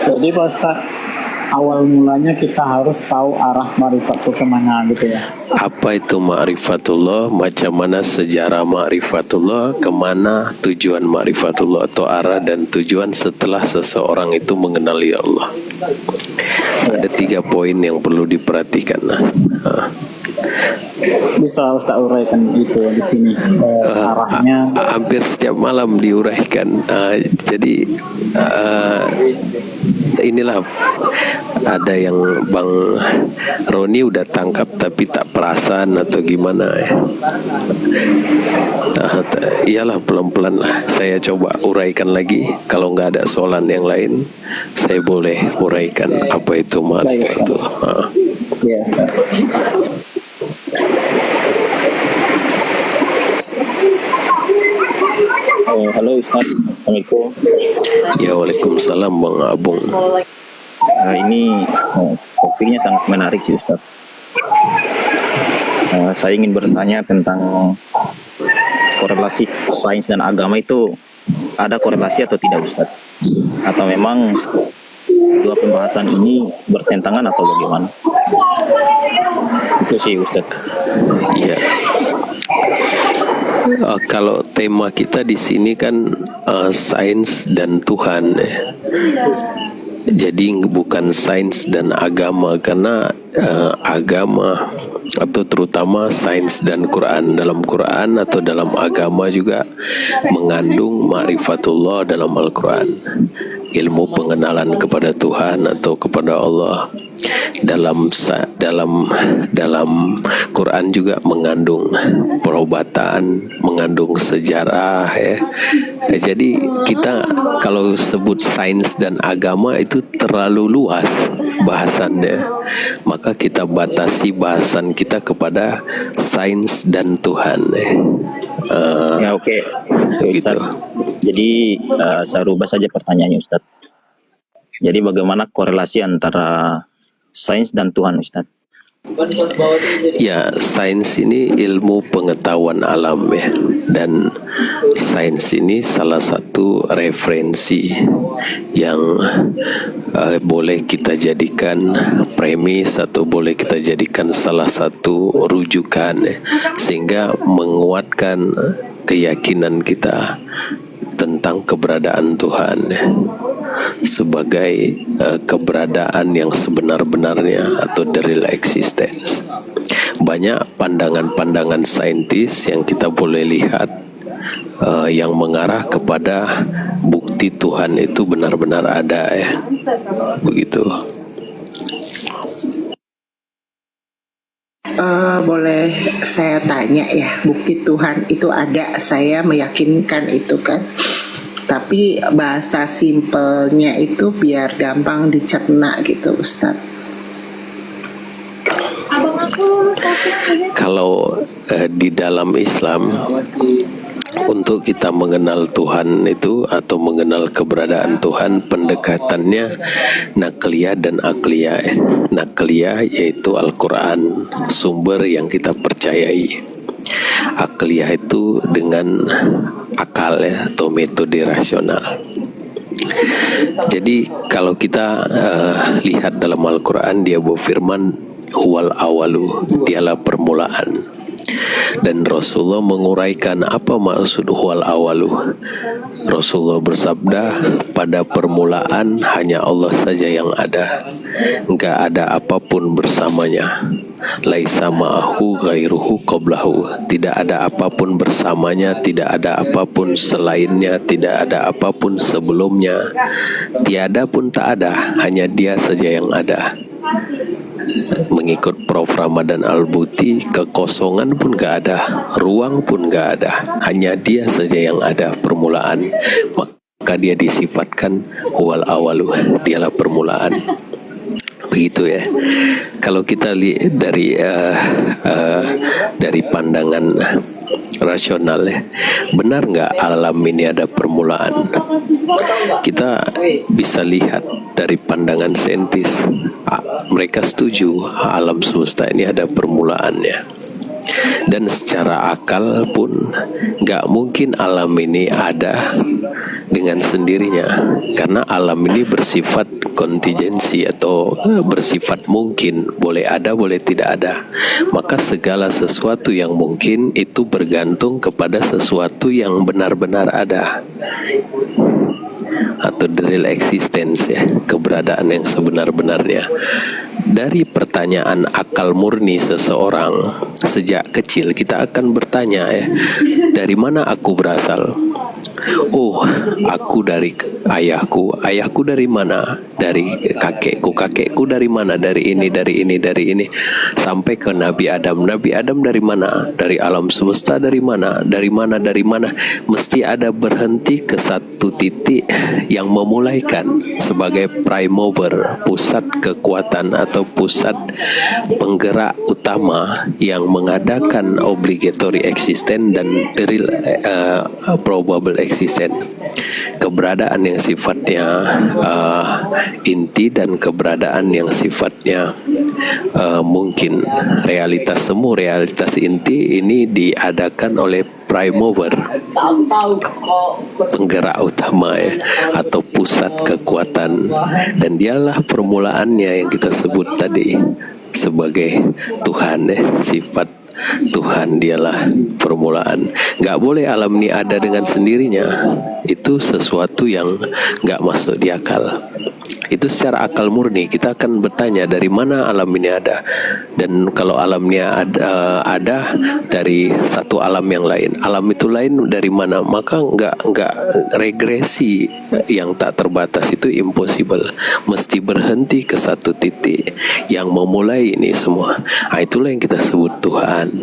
Jadi Pak Ustaz, awal mulanya kita harus tahu arah ma'rifat itu kemana gitu ya. Apa itu ma'rifatullah, macam mana sejarah ma'rifatullah, kemana tujuan ma'rifatullah, atau arah dan tujuan setelah seseorang itu mengenali Allah. Ada 3 poin yang perlu diperhatikan. Bisa Ustaz uraikan itu di sini arahnya. Hampir setiap malam diuraikan. Jadi inilah ada yang Bang Roni udah tangkap tapi tak perasan atau gimana ya. Iyalah pelan-pelan lah. Saya coba uraikan lagi. Kalau nggak ada soalan yang lain, saya boleh uraikan apa itu ma'rifat itu. Ya Ustaz. Halo Ustaz. Assalamualaikum. Ya, waalaikumsalam Bang Abung. Ini topiknya sangat menarik sih Ustaz. Saya ingin bertanya tentang korelasi sains dan agama itu, ada korelasi atau tidak Ustaz? Atau memang dua pembahasan ini bertentangan atau bagaimana? Itu sih Ustaz. Iya. Kalau tema kita di sini kan sains dan Tuhan ya. Jadi bukan sains dan agama, karena agama atau terutama sains dan Quran, dalam Quran atau dalam agama juga mengandung ma'rifatullah dalam Al-Quran, ilmu pengenalan kepada Tuhan atau kepada Allah. Dalam Quran juga mengandung perobatan, mengandung sejarah ya. Jadi kita kalau sebut sains dan agama itu terlalu luas bahasannya, maka kita batasi bahasan kita kepada sains dan Tuhan Ya oke. gitu. Jadi saya rubah saja pertanyaannya Ustaz. Jadi bagaimana korelasi antara sains dan Tuhan Ustaz? Ya, sains ini ilmu pengetahuan alam ya, dan sains ini salah satu referensi yang boleh kita jadikan premis atau boleh kita jadikan salah satu rujukan ya, sehingga menguatkan keyakinan kita tentang keberadaan Tuhan ya, sebagai keberadaan yang sebenar-benarnya atau the real existence. Banyak pandangan-pandangan saintis yang kita boleh lihat yang mengarah kepada bukti Tuhan itu benar-benar ada ya, begitu. Boleh saya tanya ya, bukti Tuhan itu ada, saya meyakinkan itu kan, tapi bahasa simpelnya itu biar gampang dicerna gitu Ustadz. Kalau di dalam Islam, untuk kita mengenal Tuhan itu atau mengenal keberadaan Tuhan, pendekatannya nakliyah dan akliyah. Nakliyah yaitu Al-Quran, sumber yang kita percayai. Akliyah itu dengan akal ya, atau metode rasional. Jadi kalau kita lihat dalam Al-Quran, dia berfirman huwal awalu, dialah permulaan. Dan Rasulullah menguraikan apa maksud huwal awalu. Rasulullah bersabda, pada permulaan hanya Allah saja yang ada, enggak ada apapun bersamanya. Laisa ma'ahu ghairuhu qablahu, tidak ada apapun bersamanya, tidak ada apapun selainnya, tidak ada apapun sebelumnya. Tiada pun tak ada, hanya dia saja yang ada. Mengikut Prof. Ramadan Al-Buti, kekosongan pun gak ada, ruang pun gak ada, hanya dia saja yang ada, permulaan. Maka dia disifatkan huwal awalu, dialah permulaan. Begitu ya. Kalau kita lihat dari pandangan rasional ya, benar nggak alam ini ada permulaan? Kita bisa lihat dari pandangan saintis, mereka setuju alam semesta ini ada permulaannya. Dan secara akal pun nggak mungkin alam ini ada dengan sendirinya, karena alam ini bersifat kontingensi atau bersifat mungkin, boleh ada boleh tidak ada. Maka segala sesuatu yang mungkin itu bergantung kepada sesuatu yang benar-benar ada, atau the real existence ya, keberadaan yang sebenar-benarnya. Dari pertanyaan akal murni seseorang sejak kecil, kita akan bertanya ya, dari mana aku berasal? Oh, aku dari ayahku. Ayahku dari mana? Dari kakekku. Kakekku dari mana? Dari ini, dari ini, dari ini. Sampai ke Nabi Adam. Nabi Adam dari mana? Dari alam semesta dari mana? Dari mana? Dari mana? Mesti ada berhenti ke satu titik yang memulaikan sebagai prime mover, pusat kekuatan atau pusat penggerak utama yang mengadakan obligatory existence dan the real probable existence. Keberadaan yang sifatnya inti dan keberadaan yang sifatnya mungkin. Realitas semu, realitas inti ini diadakan oleh prime mover, penggerak utama ya, atau pusat kekuatan, dan dialah permulaannya yang kita sebut tadi sebagai Tuhan ya, sifat Tuhan dialah permulaan. Gak boleh alam ini ada dengan sendirinya. Itu sesuatu yang gak masuk di akal. Itu secara akal murni kita akan bertanya dari mana alam ini ada. Dan kalau alamnya ada dari satu alam yang lain, alam itu lain dari mana? Maka nggak regresi yang tak terbatas, itu impossible. Mesti berhenti ke satu titik yang memulai ini semua. Nah, itulah yang kita sebut Tuhan.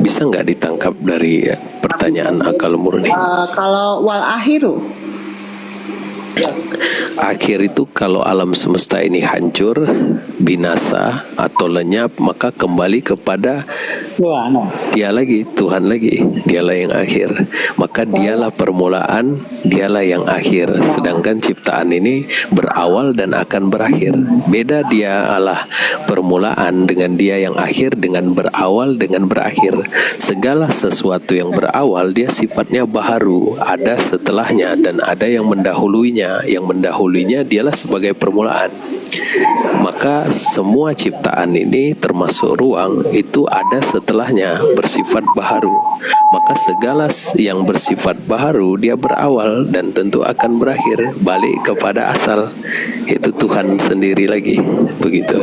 Bisa nggak ditangkap dari pertanyaan akal murni? Kalau wal akhiru, akhir itu kalau alam semesta ini hancur, binasa atau lenyap, maka kembali kepada Wah, no. Dia lagi, Tuhan lagi, dialah yang akhir. Maka dialah permulaan, dialah yang akhir. Sedangkan ciptaan ini berawal dan akan berakhir. Beda dia Allah permulaan dengan dia yang akhir, dengan berawal dengan berakhir. Segala sesuatu yang berawal dia sifatnya baharu, ada setelahnya dan ada yang mendahuluinya. Yang mendahuluinya dialah sebagai permulaan. Maka semua ciptaan ini termasuk ruang itu ada setelahnya bersifat baharu. Maka segala yang bersifat baharu dia berawal dan tentu akan berakhir, balik kepada asal, itu Tuhan sendiri lagi. Begitu.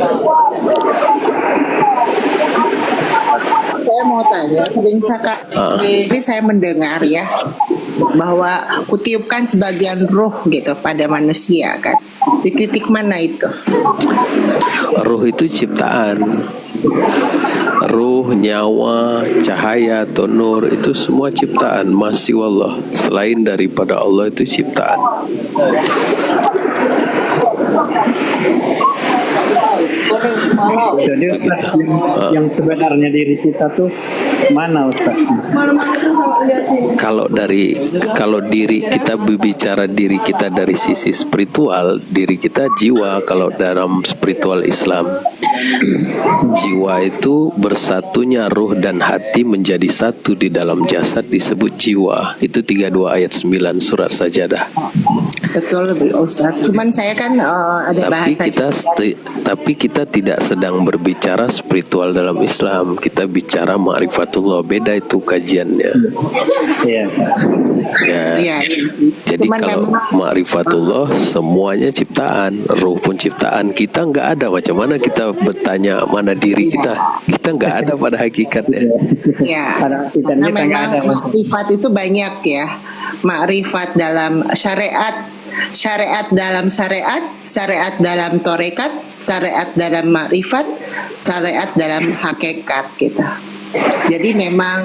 Saya mau tanya, sering ini saya mendengar ya bahwa kutiupkan sebagian roh gitu pada manusia kan. Di titik mana itu? Ruh itu ciptaan. Ruh, nyawa, cahaya atau nur itu semua ciptaan. Masih Allah. Selain daripada Allah itu ciptaan. Jadi Ustaz, yang sebenarnya diri kita tuh mana Ustaz? Kalau diri kita berbicara diri kita dari sisi spiritual, diri kita jiwa. Kalau dalam spiritual Islam, jiwa itu bersatunya ruh dan hati menjadi satu di dalam jasad disebut jiwa. Itu 32 ayat 9 surat Sajadah. Betul Ustaz. Cuman saya kan ada bahasa. Tapi kita tidak sedang berbicara spiritual dalam Islam. Kita bicara ma'rifatullah. Beda itu kajiannya. Iya. Ya. Jadi kalau ma'rifatullah semuanya ciptaan, ruh pun ciptaan. Kita nggak ada. Macam mana kita bertanya mana diri kita? Kita nggak ada pada hakikatnya. Ya. Karena memang ma'rifat itu banyak ya. Ma'rifat dalam syariat, syariat dalam syariat, syariat dalam torekat, syariat dalam ma'rifat, syariat dalam hakikat kita. Jadi memang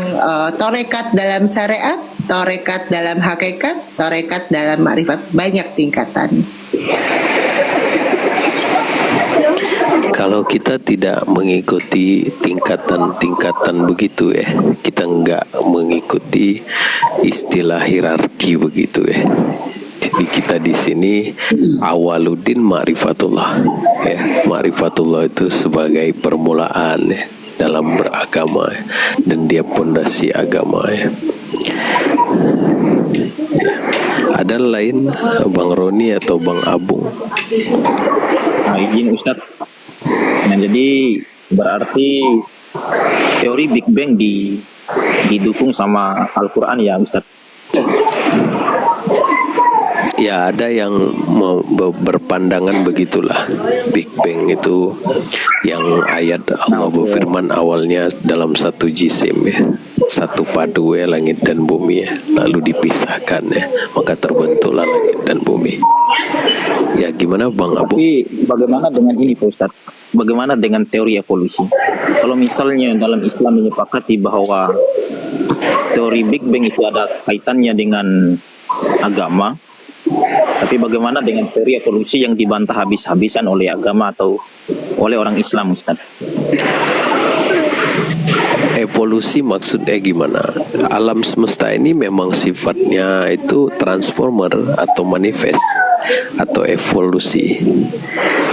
torekat dalam syariat, torekat dalam hakikat, torekat dalam ma'rifat, banyak tingkatannya. Kalau kita tidak mengikuti tingkatan-tingkatan begitu ya, kita nggak mengikuti istilah hierarki begitu ya. Jadi kita di sini awaluddin ma'rifatullah ya. Ma'rifatullah itu sebagai permulaan ya, dalam beragama ya, dan dia pondasi agama ya. Ada lain Bang Roni atau Bang Abung? Nah, izin Ustadz. Nah, jadi berarti teori Big Bang didukung sama Al-Quran ya Ustadz? Ya, ada yang berpandangan begitulah. Big Bang itu yang ayat Allah berfirman awalnya dalam satu jisim ya, satu padu ya, langit dan bumi ya, lalu dipisahkan ya, maka terbentuklah langit dan bumi. Ya, gimana Bang Abu? Tapi bagaimana dengan ini Pak Ustadz? Bagaimana dengan teori evolusi? Kalau misalnya dalam Islam menyepakati bahwa teori Big Bang itu ada kaitannya dengan agama, tapi bagaimana dengan teori evolusi yang dibantah habis-habisan oleh agama atau oleh orang Islam, Ustaz? Evolusi maksudnya gimana? Alam semesta ini memang sifatnya itu transformer atau manifest atau evolusi,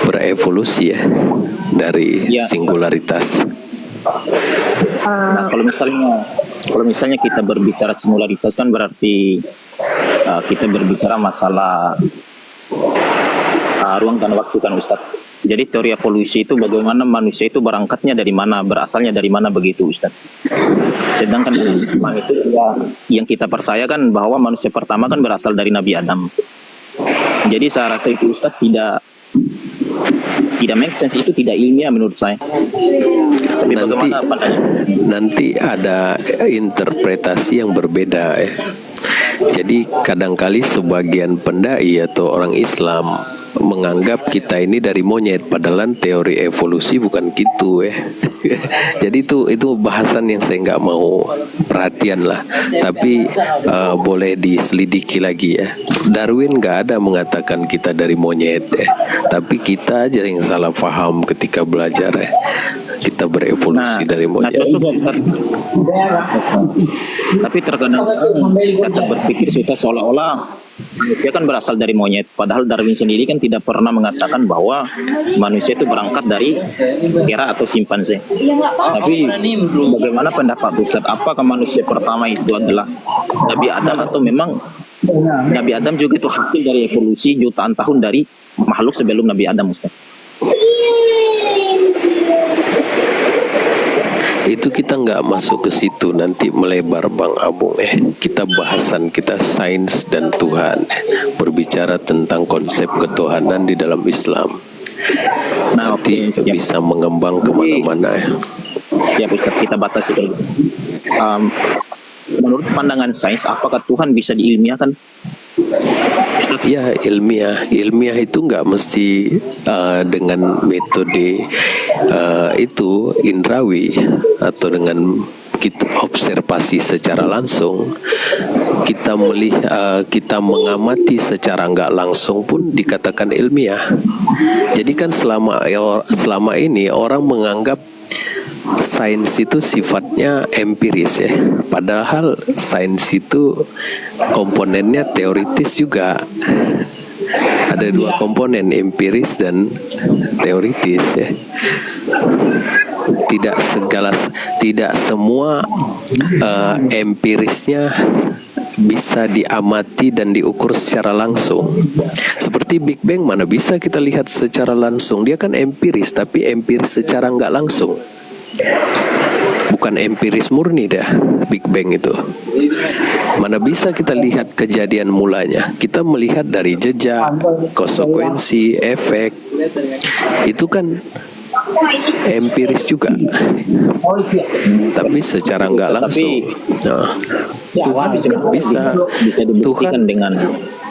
berevolusi ya dari singularitas. Nah, kalau misalnya kita berbicara singularitas kan berarti kita berbicara masalah ruang dan waktu kan Ustaz. Jadi teori evolusi itu bagaimana manusia itu berangkatnya dari mana, berasalnya dari mana begitu Ustaz. Sedangkan Islam itu yang kita percayakan bahwa manusia pertama kan berasal dari Nabi Adam. Jadi saya rasa itu Ustaz tidak make sense, itu tidak ilmiah menurut saya. Tapi bagaimana pandangannya? Nanti ada interpretasi yang berbeda ya. Jadi kadangkali sebagian pendai atau orang Islam menganggap kita ini dari monyet, padahal teori evolusi bukan gitu ya. Jadi itu bahasan yang saya nggak mau perhatian lah. Tapi boleh diselidiki lagi ya. Darwin nggak ada mengatakan kita dari monyet ya. Tapi kita aja yang salah paham ketika belajar ya. kita berevolusi dari Nah monyet. cocok Ustaz. Tapi terkadang kita berpikir kita seolah-olah manusia kan berasal dari monyet. Padahal Darwin sendiri kan tidak pernah mengatakan bahwa manusia itu berangkat dari kera atau simpanse. Ya nggak apa-apa. Tapi bagaimana pendapat Ustaz? Apakah manusia pertama itu adalah Nabi Adam atau memang Nabi Adam juga itu hasil dari evolusi jutaan tahun dari makhluk sebelum Nabi Adam Ustaz? Itu kita nggak masuk ke situ, nanti melebar Bang Abung. Kita bahasan kita sains dan Tuhan, berbicara tentang konsep ketuhanan di dalam Islam. Nah, Nanti oke, siap. bisa mengembang kemana-mana. Ya Ustaz, kita batasi dulu. Menurut pandangan sains, apakah Tuhan bisa diilmiahkan? Ya, ilmiah itu nggak mesti dengan metode itu indrawi atau dengan kita observasi secara langsung. Kita mengamati secara nggak langsung pun dikatakan ilmiah. Jadi kan selama ini orang menganggap sains itu sifatnya empiris ya. Padahal sains itu komponennya teoritis juga. Ada dua komponen, empiris dan teoritis ya. Tidak semua empirisnya bisa diamati dan diukur secara langsung. Seperti Big Bang, mana bisa kita lihat secara langsung? Dia kan empiris, tapi empiris secara nggak langsung. Bukan empiris murni dah Big Bang itu. Mana bisa kita lihat kejadian mulanya? Kita melihat dari jejak, konsekuensi, efek. Itu kan empiris juga, tapi secara nggak langsung. Nah, Tuhan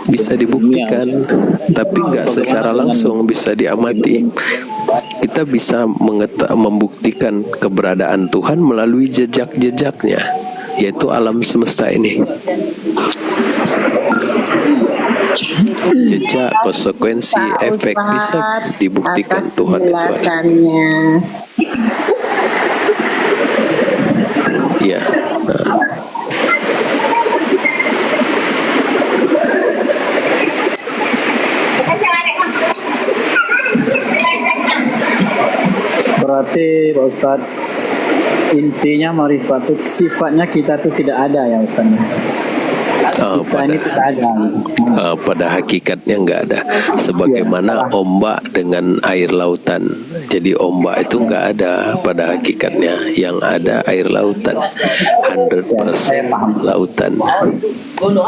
bisa dibuktikan, tapi nggak secara langsung bisa diamati. Kita bisa membuktikan keberadaan Tuhan melalui jejak-jejaknya, yaitu alam semesta ini. Jejak, konsekuensi, efek bisa dibuktikan atas Tuhan itu ada. penjelasannya. Iya. Nah. Berarti Pak Ustadz, intinya marifat itu sifatnya kita tuh tidak ada ya Ustadz. Kita ini tidak ada. Pada hakikatnya nggak ada. Sebagaimana ombak dengan air lautan. Jadi ombak itu nggak ada pada hakikatnya. Yang ada air lautan. 100% lautan.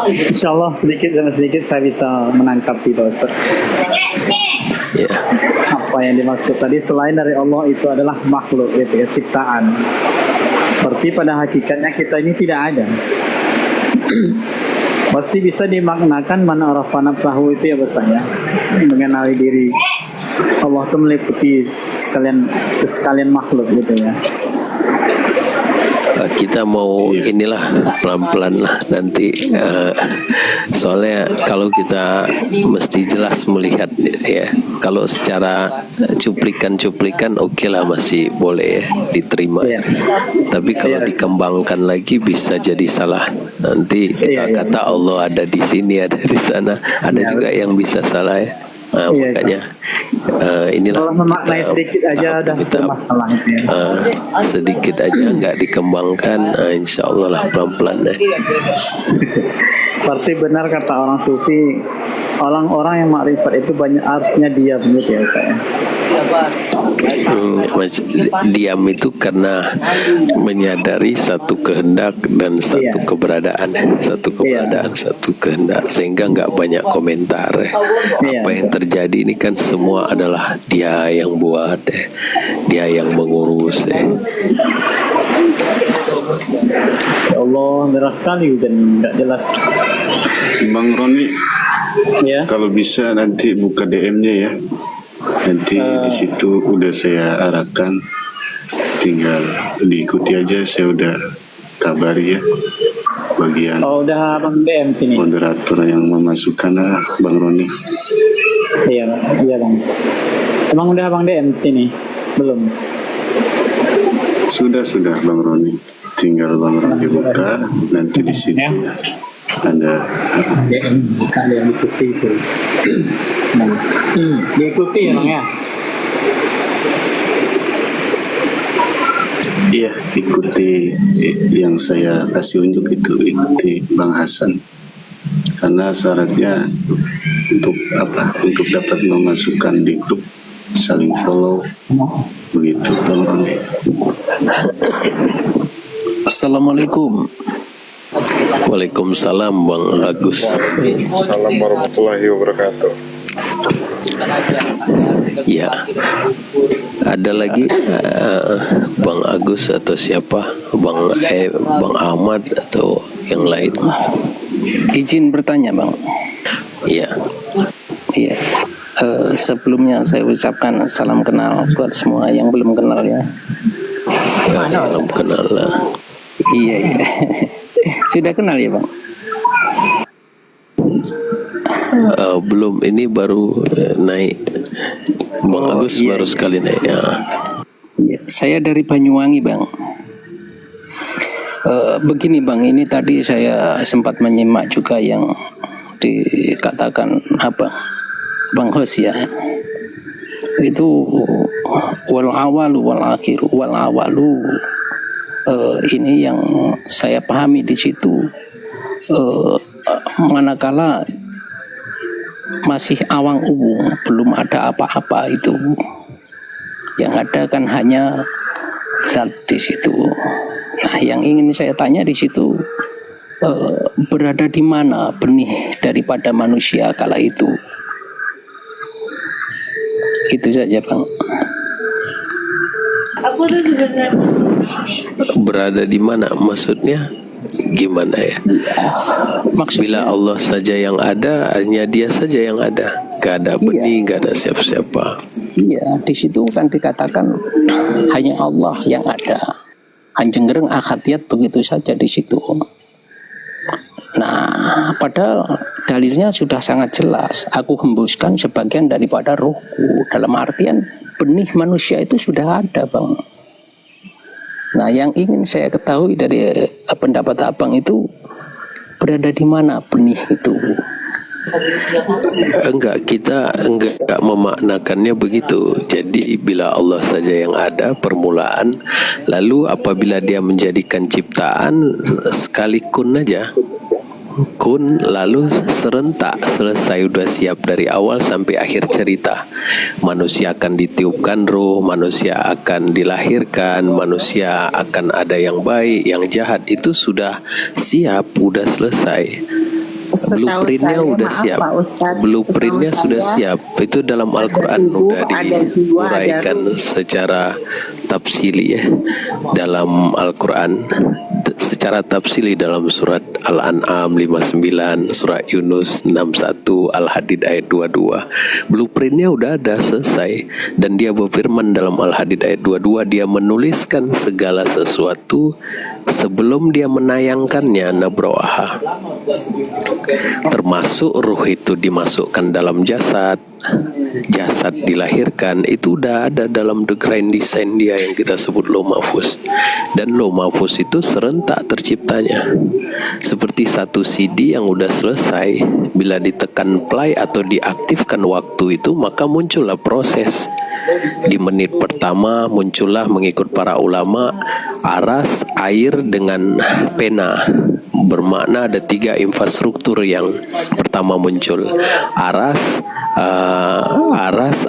Insya Allah sedikit demi sedikit saya bisa menangkapi Pak Ustadz. Ya. Apa yang dimaksud tadi selain dari Allah itu adalah makhluk gitu ya, ciptaan. Berarti pada hakikatnya kita ini tidak ada. Pasti bisa dimaknakan man arafa nafsahu itu ya Ustaz ya, mengenali diri. Allah itu meliputi sekalian makhluk gitu ya. Kita mau inilah pelan-pelan lah nanti, soalnya kalau kita mesti jelas melihat ya. Kalau secara cuplikan oke lah masih boleh ya, diterima. Tapi kalau dikembangkan lagi bisa jadi salah. Nanti kita kata Allah ada di sini, ada di sana, ada juga yang bisa salah ya. Nah, makanya inilah kalau memaknai sedikit aja dah masalah itu ya. Sedikit aja nggak dikembangkan, insya Allah lah pelan-pelan deh. Berarti benar kata orang sufi, orang-orang yang makrifat itu banyak harusnya diam gitu ya Ustaz ya. Diam itu karena menyadari satu kehendak dan satu keberadaan, satu kehendak, sehingga nggak banyak komentar. Apa yang terjadi ini kan semua adalah Dia yang buat, Dia yang mengurus. Ya Allah, deras sekali dan nggak jelas. Bang Roni, Ya. kalau bisa nanti buka DM-nya ya. Nanti di situ udah saya arahkan, tinggal diikuti aja. Saya udah kabari ya bagian Udah Bang DM sini. moderator yang memasukkan Bang Roni. Iya Bang. Emang udah Bang DM sini? Belum. Sudah Bang Roni, tinggal Bang Roni buka, nanti di situ ada Kalian ikuti itu. Diikuti ya Bang ya. Iya, ikuti yang saya kasih unjuk itu, ikuti Bang Hasan. Karena syaratnya untuk apa? Untuk dapat memasukkan di grup, saling follow, begitu Bang Roni. Assalamualaikum. Waalaikumsalam Bang Agus. Waalaikumsalam warahmatullahi wabarakatuh. Ya, ada lagi Bang Agus atau siapa? Bang Ahmad atau yang lain? Izin bertanya Bang. Iya. Iya. Sebelumnya saya ucapkan salam kenal buat semua yang belum kenal ya. Ya, salam kenal lah. Iya. Sudah kenal ya Bang? Belum, ini baru naik. Bang Agus baru sekali naik ya. Ya, saya dari Banyuwangi Bang. Begini Bang, ini tadi saya sempat menyimak juga yang dikatakan apa Bang Hos ya. Itu wal awalu wal akhiru wal awalu. Ini yang saya pahami di situ. Manakala masih awang uwung, belum ada apa-apa itu. Yang ada kan hanya zat di situ. Nah, yang ingin saya tanya di situ, berada di mana benih daripada manusia kala itu? Itu saja Bang. Aku tuh sebenarnya Berada di mana? Maksudnya gimana ya? Bila Allah saja yang ada, hanya Dia saja yang ada. Gak ada benih, gak ada siapa-siapa. Iya, di situ kan dikatakan hanya Allah yang ada. Anjengereng akhatiyat begitu saja di situ. Nah, padahal dalilnya sudah sangat jelas. Aku hembuskan sebagian daripada rohku. Dalam artian benih manusia itu sudah ada Bang. Nah, yang ingin saya ketahui dari pendapat Abang itu, berada di mana benih itu? Enggak, kita enggak memaknakannya begitu. Jadi bila Allah saja yang ada permulaan, lalu apabila Dia menjadikan ciptaan sekali kun aja, kun lalu serentak selesai, udah siap dari awal sampai akhir cerita. Manusia akan ditiupkan roh, manusia akan dilahirkan, manusia akan ada yang baik, yang jahat, itu sudah siap, udah selesai. Blueprintnya udah siap. Blueprintnya sudah siap. Itu dalam Al-Quran udah diuraikan secara tafsili ya. Dalam Al-Quran secara tafsili dalam surat Al-An'am 59, surat Yunus 61, Al-Hadid ayat 22. Blueprintnya udah ada, selesai. Dan Dia berfirman dalam Al-Hadid ayat 22, Dia menuliskan segala sesuatu sebelum Dia menayangkannya, nabrawaha. Termasuk ruh itu dimasukkan dalam jasad, jasad dilahirkan, itu udah ada dalam the grand design Dia yang kita sebut Lauh Mahfuz. Dan Lauh Mahfuz itu serentak terciptanya, seperti satu CD yang udah selesai. Bila ditekan play atau diaktifkan waktu itu, maka muncullah proses. Di menit pertama muncullah mengikut para ulama aras, air dengan pena. Bermakna ada 3 infrastruktur yang pertama muncul. Aras,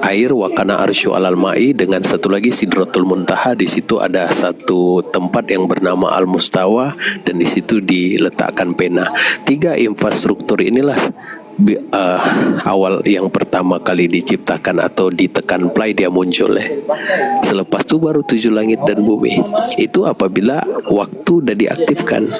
air, wakana arsyu alal ma'i, dengan satu lagi sidratul muntaha. Di situ ada satu tempat yang bernama al-mustawa, dan di situ diletakkan pena. 3 infrastruktur inilah awal yang pertama kali diciptakan atau ditekan play dia muncul ya. Selepas itu baru 7 langit dan bumi. Itu apabila waktu udah diaktifkan,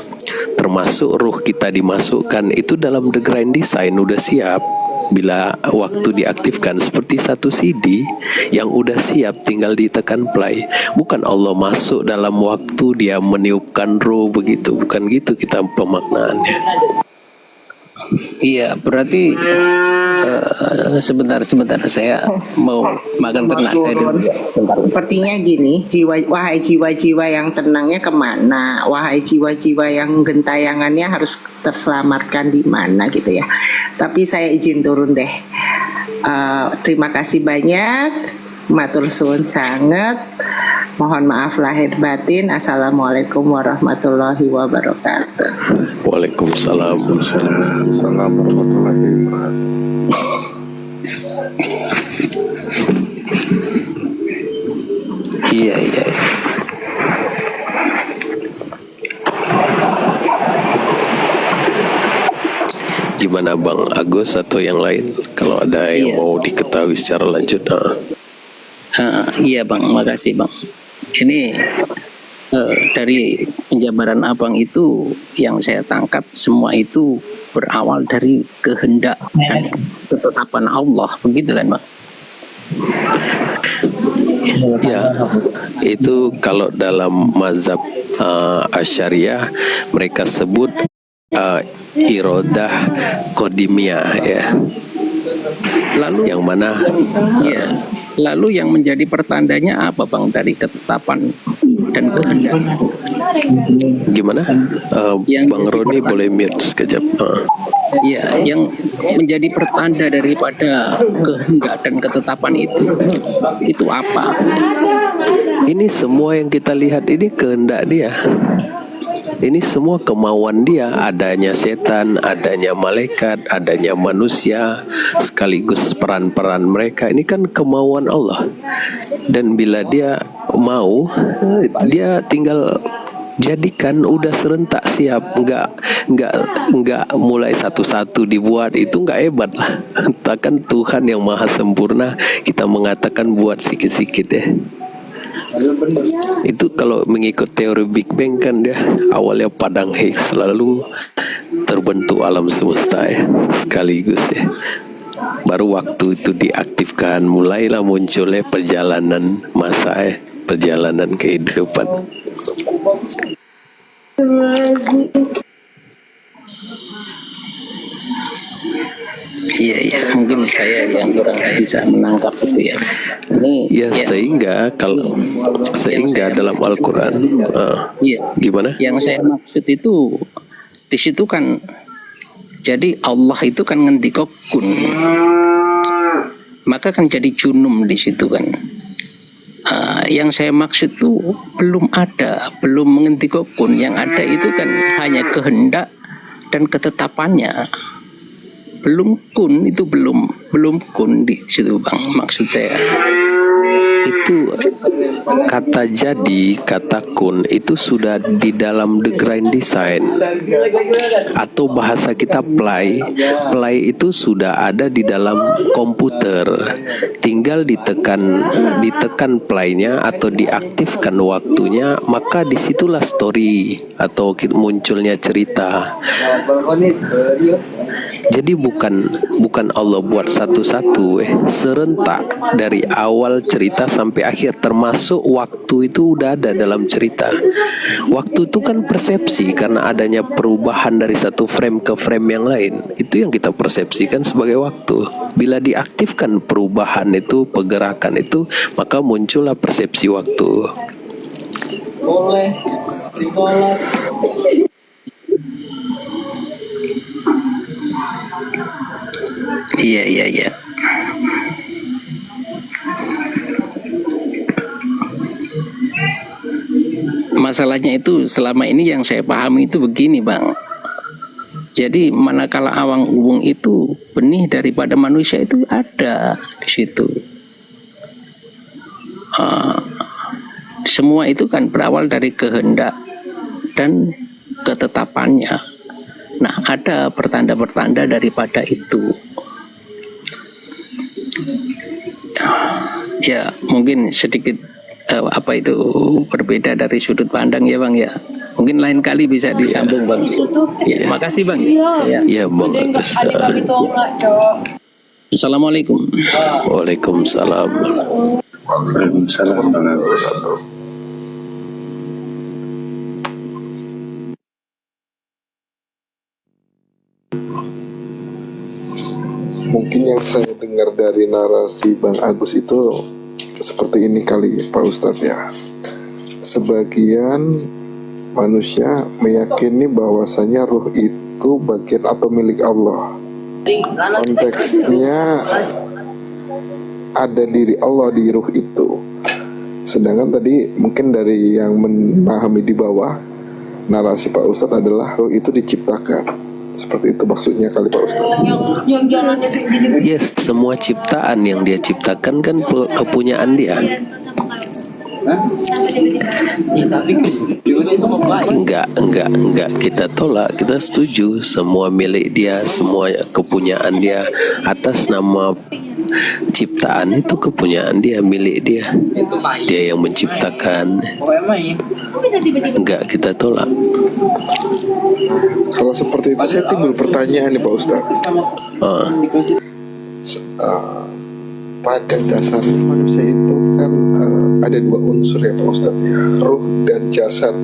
termasuk ruh kita dimasukkan, itu dalam the grand design udah siap. Bila waktu diaktifkan seperti satu CD yang udah siap, tinggal ditekan play. Bukan Allah masuk dalam waktu Dia meniupkan roh begitu, bukan gitu kita pemaknaannya. Iya, berarti Sebentar saya mau makan ternak saya dulu. Sebentar. Sepertinya gini, wahai jiwa-jiwa yang tenangnya kemana? Wahai jiwa-jiwa yang gentayangannya harus terselamatkan di mana gitu ya. Tapi saya izin turun deh. Terima kasih banyak. Matur suwun sangat. Mohon maaf lahir batin. Assalamualaikum warahmatullahi wabarakatuh. Waalaikumsalam. Waalaikumsalam warahmatullahi wabarakatuh. Iya. Gimana Bang Agus atau yang lain? Kalau ada yang mau diketahui secara lanjut. Iya Bang, makasih Bang. Ini dari penjabaran Abang itu yang saya tangkap semua itu berawal dari kehendak dan ketetapan Allah, begitu kan Bang? Ya, itu kalau dalam mazhab Asy'ariyah mereka sebut irodah kodimiyah ya. Lalu yang mana lalu yang menjadi pertandanya apa Bang dari ketetapan dan kehendak? Gimana? Bang Roni boleh mute sekejap. Iya, yang menjadi pertanda daripada kehendak dan ketetapan itu apa? Ini semua yang kita lihat ini kehendak dia. Ini semua kemauan dia, adanya setan, adanya malaikat, adanya manusia, sekaligus peran-peran mereka. Ini kan kemauan Allah. Dan bila dia mau, dia tinggal jadikan, udah serentak siap, nggak mulai satu-satu dibuat, itu nggak hebat lah. Takkan Tuhan yang maha sempurna kita mengatakan buat sikit-sikit ya. Itu kalau mengikut teori Big Bang kan dia awalnya padang Higgs, lalu terbentuk alam semesta ya sekaligus ya. Baru waktu itu diaktifkan, mulailah munculnya perjalanan masa ya, perjalanan kehidupan. Iya, mungkin saya yang kurang bisa menangkap itu ya. Ini ya, sehingga dalam Al-Quran gimana? Yang saya maksud itu di situ kan, jadi Allah itu kan ngendika kun, maka kan jadi junum di situ kan. Yang saya maksud itu belum mengendika kun, yang ada itu kan hanya kehendak dan ketetapannya. Belum kun, itu belum kun di situ Bang, maksud saya. Itu kata jadi, kata kun itu sudah di dalam the grand design, atau bahasa kita play itu sudah ada di dalam komputer, tinggal ditekan playnya atau diaktifkan waktunya, maka disitulah story atau munculnya cerita. Jadi bukan Allah buat satu-satu, serentak dari awal cerita sampai akhir, termasuk waktu itu udah ada dalam cerita. Waktu itu kan persepsi karena adanya perubahan dari satu frame ke frame yang lain. Itu yang kita persepsikan sebagai waktu. Bila diaktifkan perubahan itu, pergerakan itu, maka muncullah persepsi waktu. Iya. Masalahnya itu selama ini yang saya pahami itu begini Bang. Jadi manakala awang uwung itu benih daripada manusia itu ada di situ. Semua itu kan berawal dari kehendak dan ketetapannya. Nah, ada pertanda-pertanda daripada itu. Ya, mungkin sedikit berbeda dari sudut pandang ya Bang ya. Mungkin lain kali bisa disambung Bang. Ya, makasih Bang. Ya Bang. Assalamualaikum. Waalaikumsalam. Waalaikumsalam warahmatullahi wabarakatuh. Mungkin yang saya dengar dari narasi Bang Agus itu seperti ini kali Pak Ustadz ya. Sebagian manusia meyakini bahwasanya ruh itu bagian atau milik Allah. Konteksnya ada diri Allah di ruh itu. Sedangkan tadi mungkin dari yang memahami di bawah, narasi Pak Ustadz adalah ruh itu diciptakan. Seperti itu maksudnya kali Pak Ustadz. Yes, semua ciptaan yang dia ciptakan kan kepunyaan dia. Enggak kita tolak, kita setuju semua milik dia, semua kepunyaan dia. Atas nama ciptaan itu kepunyaan dia, milik dia. Dia yang menciptakan. Enggak kita tolak. Kalau seperti itu saya timbul pertanyaan nih Pak Ustadz. Pada dasarnya manusia itu kan ada dua unsur ya Pak Ustadz ya, ruh dan jasad.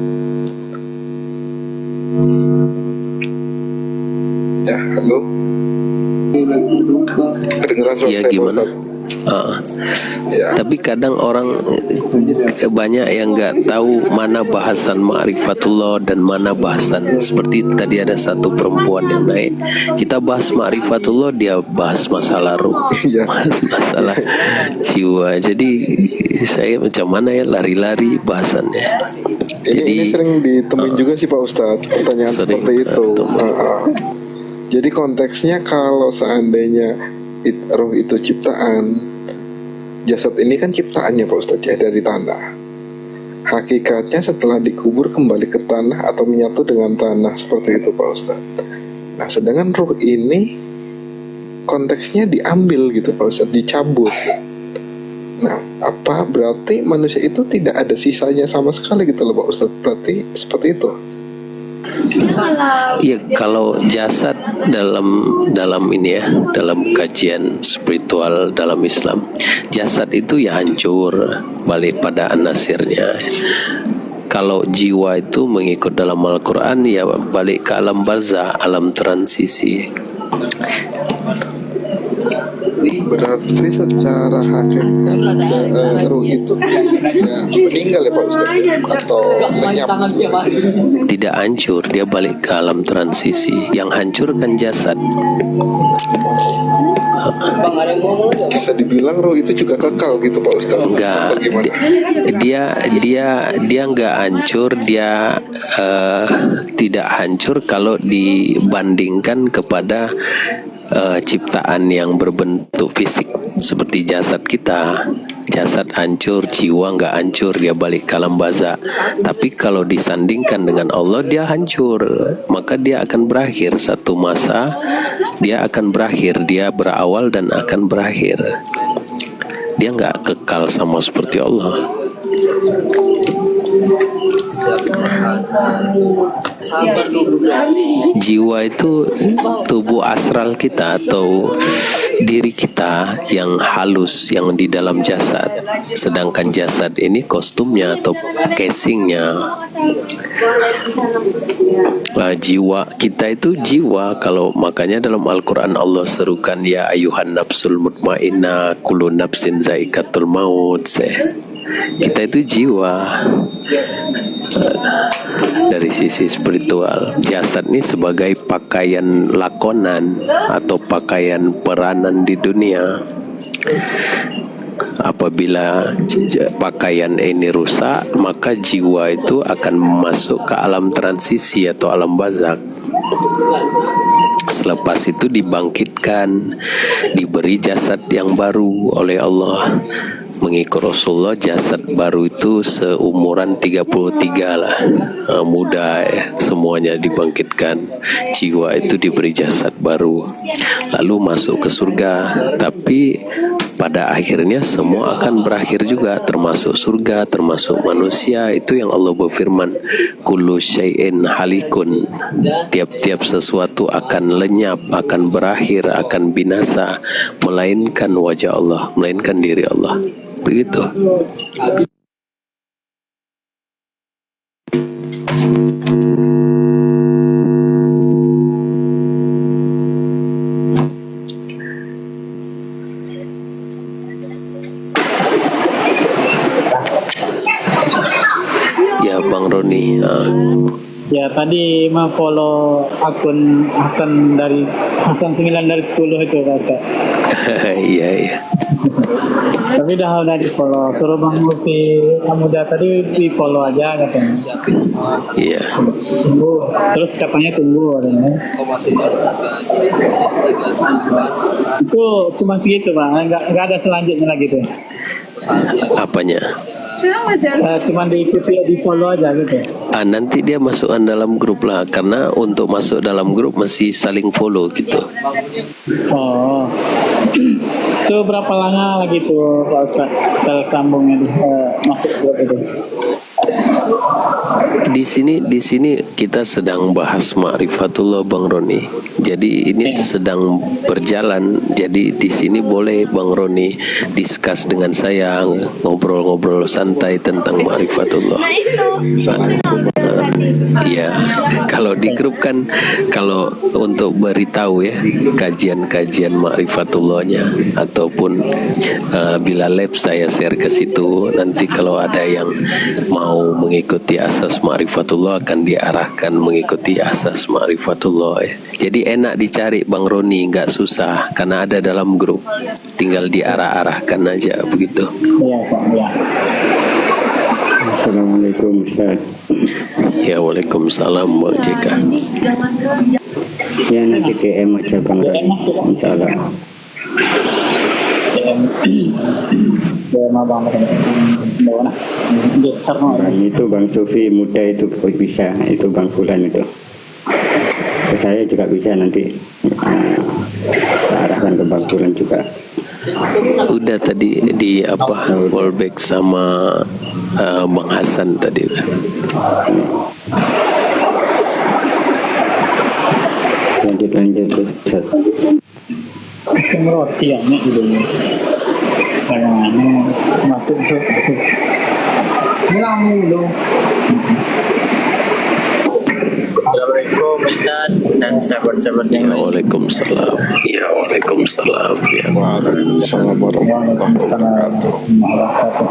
Ya, halo. Kedengeran suara Ya saya Pak gimana? Ustadz? Ya. Tapi kadang orang banyak yang nggak tahu mana bahasan ma'rifatullah dan mana bahasan seperti tadi ada satu perempuan yang naik, kita bahas ma'rifatullah, dia bahas masalah ruh, bahas masalah jiwa. Jadi saya macam mana ya lari-lari bahasannya. Ini sering ditemuin juga sih Pak Ustadz pertanyaan seperti itu. Jadi konteksnya kalau seandainya ruh itu ciptaan, jasad ini kan ciptaannya Pak Ustadz ya, dari tanah. Hakikatnya setelah dikubur kembali ke tanah atau menyatu dengan tanah, seperti itu Pak Ustadz. Nah sedangkan ruh ini konteksnya diambil gitu Pak Ustadz, dicabut. Nah apa berarti manusia itu tidak ada sisanya sama sekali gitu loh Pak Ustadz? Berarti seperti itu. Ya kalau jasad dalam ini ya, dalam kajian spiritual dalam Islam, jasad itu ya hancur, balik pada anasirnya. Kalau jiwa itu mengikut dalam Al-Quran ya balik ke alam barzah, alam transisi. Berarti secara hakikat ruh itu ya meninggal ya Pak Ustadz atau lenyap? Tidak hancur, dia balik ke alam transisi. Yang hancur kan jasad. Bisa dibilang ruh itu juga kekal gitu Pak Ustadz? Enggak, dia enggak hancur, dia tidak hancur kalau dibandingkan kepada ciptaan yang berbentuk fisik seperti jasad kita. Jasad hancur, jiwa enggak hancur, dia balik ke alam barzah. Tapi kalau disandingkan dengan Allah, dia hancur, maka dia akan berakhir satu masa. Dia akan berakhir, dia berawal dan akan berakhir. Dia enggak kekal sama seperti Allah. Jiwa itu tubuh astral kita atau diri kita yang halus yang di dalam jasad. Sedangkan jasad ini kostumnya atau casingnya. Jiwa kita itu jiwa. Kalau makanya dalam Al-Quran Allah serukan ya ayuhan nafsul mutmainnah kullu nafsin zaikatul maut. Kita itu jiwa. Dari sisi spiritual, jasad ini sebagai pakaian lakonan atau pakaian peranan di dunia. Apabila pakaian ini rusak, maka jiwa itu akan masuk ke alam transisi atau alam barzakh. Selepas itu dibangkitkan, diberi jasad yang baru oleh Allah. Mengikut Rasulullah, jasad baru itu seumuran 33 lah, muda ya, semuanya dibangkitkan. Jiwa itu diberi jasad baru, lalu masuk ke surga. Tapi pada akhirnya semua akan berakhir juga, termasuk surga, termasuk manusia. Itu yang Allah berfirman, kullu syai'in halikun. Tiap-tiap sesuatu akan lenyap, akan berakhir, akan binasa, melainkan wajah Allah, melainkan diri Allah. Begitu. Ya tadi follow akun Hasan 9 dari 10 itu Pak Ustaz. Iya. Tapi udah di follow. Suruh Bang Lutfi Muda tadi di follow aja katanya. Iya. Tunggu. Terus katanya tunggu katanya. Itu cuma segitu Bang, nggak ada selanjutnya lagi tuh. Apanya? Cuma diikuti di follow aja gitu. Nanti dia masukkan dalam grup lah, karena untuk masuk dalam grup mesti saling follow gitu. Oh. Itu berapa lama lagi tuh Pak Ustaz tersambungnya masuk grup itu? Di sini kita sedang bahas ma'rifatullah Bang Roni. Jadi ini sedang berjalan. Jadi di sini boleh Bang Roni discuss dengan saya, ngobrol-ngobrol santai tentang ma'rifatullah. Iya, kalau di grup kan kalau untuk beritahu ya kajian-kajian ma'rifatullahnya, ataupun bila lab saya share ke situ, nanti kalau ada yang mau mengikuti asas ma'rifatullah akan diarahkan mengikuti asas ma'rifatullah ya. Jadi enak dicari Bang Roni, nggak susah karena ada dalam grup, tinggal diarah-arahkan aja begitu. Iya, ya. Assalamualaikum Ustaz. Ya, waalaikumsalam Bang JK. Ya nanti DM aja Bang Roni, insyaallah. Itu Bang Sufi Muda itu bisa, itu Bang Fulan itu. Saya juga bisa nanti arahkan ke Bang Fulan juga. Udah tadi di fallback sama Bang Hasan tadi udah. Lanjut Ustaz. Roti ya nih dulu. Karena masuk grup. Bilang dulu. Assalamualaikum Ustaz dan sahabat-sahabat yang lain. Waalaikumsalam. Ya, waalaikumsalam. Ya. Waalaikumsalam warahmatullahi wabarakatuh.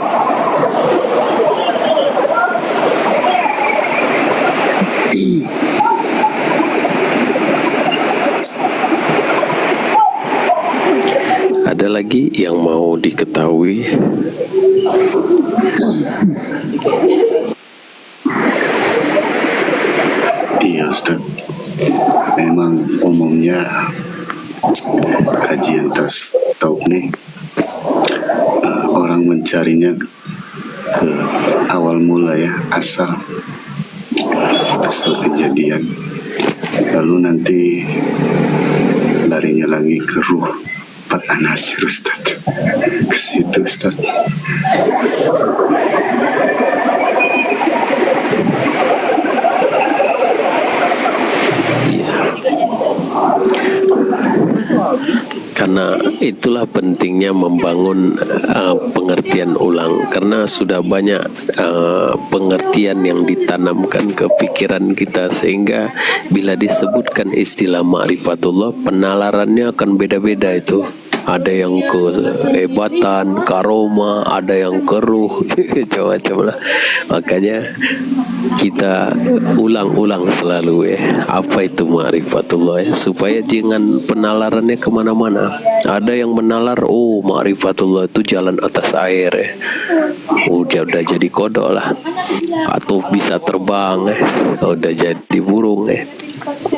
Ada lagi yang mau diketahui? Iya Ustaz, memang umumnya kajian tasawuf nih orang mencarinya ke awal mula ya, asal kejadian, lalu nanti larinya lagi ke ruh, 4 anasir Ustaz, ke situ Ustaz. Karena itulah pentingnya membangun pengertian ulang, karena sudah banyak pengertian yang ditanamkan ke pikiran kita, sehingga bila disebutkan istilah ma'rifatullah, penalarannya akan beda-beda itu. Ada yang kehebatan, karoma, ada yang keruh, macam-macam lah. Makanya kita ulang-ulang selalu ya, apa itu ma'rifatullah ya, supaya jangan penalarannya kemana-mana. Ada yang menalar, oh ma'rifatullah itu jalan atas air ya, udah jadi kodok lah, atau bisa terbang ya, udah jadi burung ya,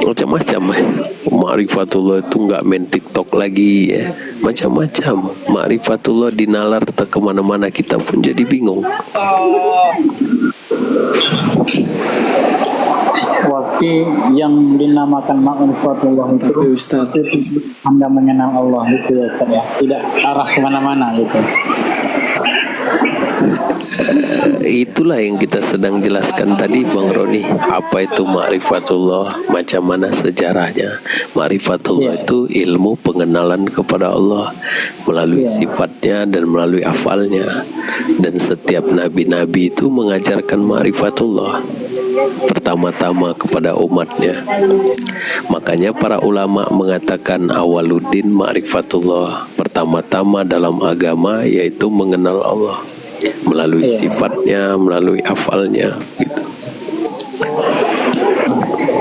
macam-macam ya. Ma'rifatullah itu nggak main TikTok lagi ya, macam-macam. Ma'rifatullah dinalar tak kemana-mana, kita pun jadi bingung. Waktu yang dinamakan ma'rifatullah itu Anda mengenal Allah itu ya Ustaz ya, tidak arah kemana-mana gitu. Itulah yang kita sedang jelaskan tadi Bang Roni. Apa itu ma'rifatullah, macam mana sejarahnya. Ma'rifatullah itu ilmu pengenalan kepada Allah melalui sifatnya dan melalui afalnya. Dan setiap nabi-nabi itu mengajarkan ma'rifatullah pertama-tama kepada umatnya. Makanya para ulama mengatakan awaluddin ma'rifatullah, pertama-tama dalam agama yaitu mengenal Allah melalui sifatnya, melalui afalnya gitu.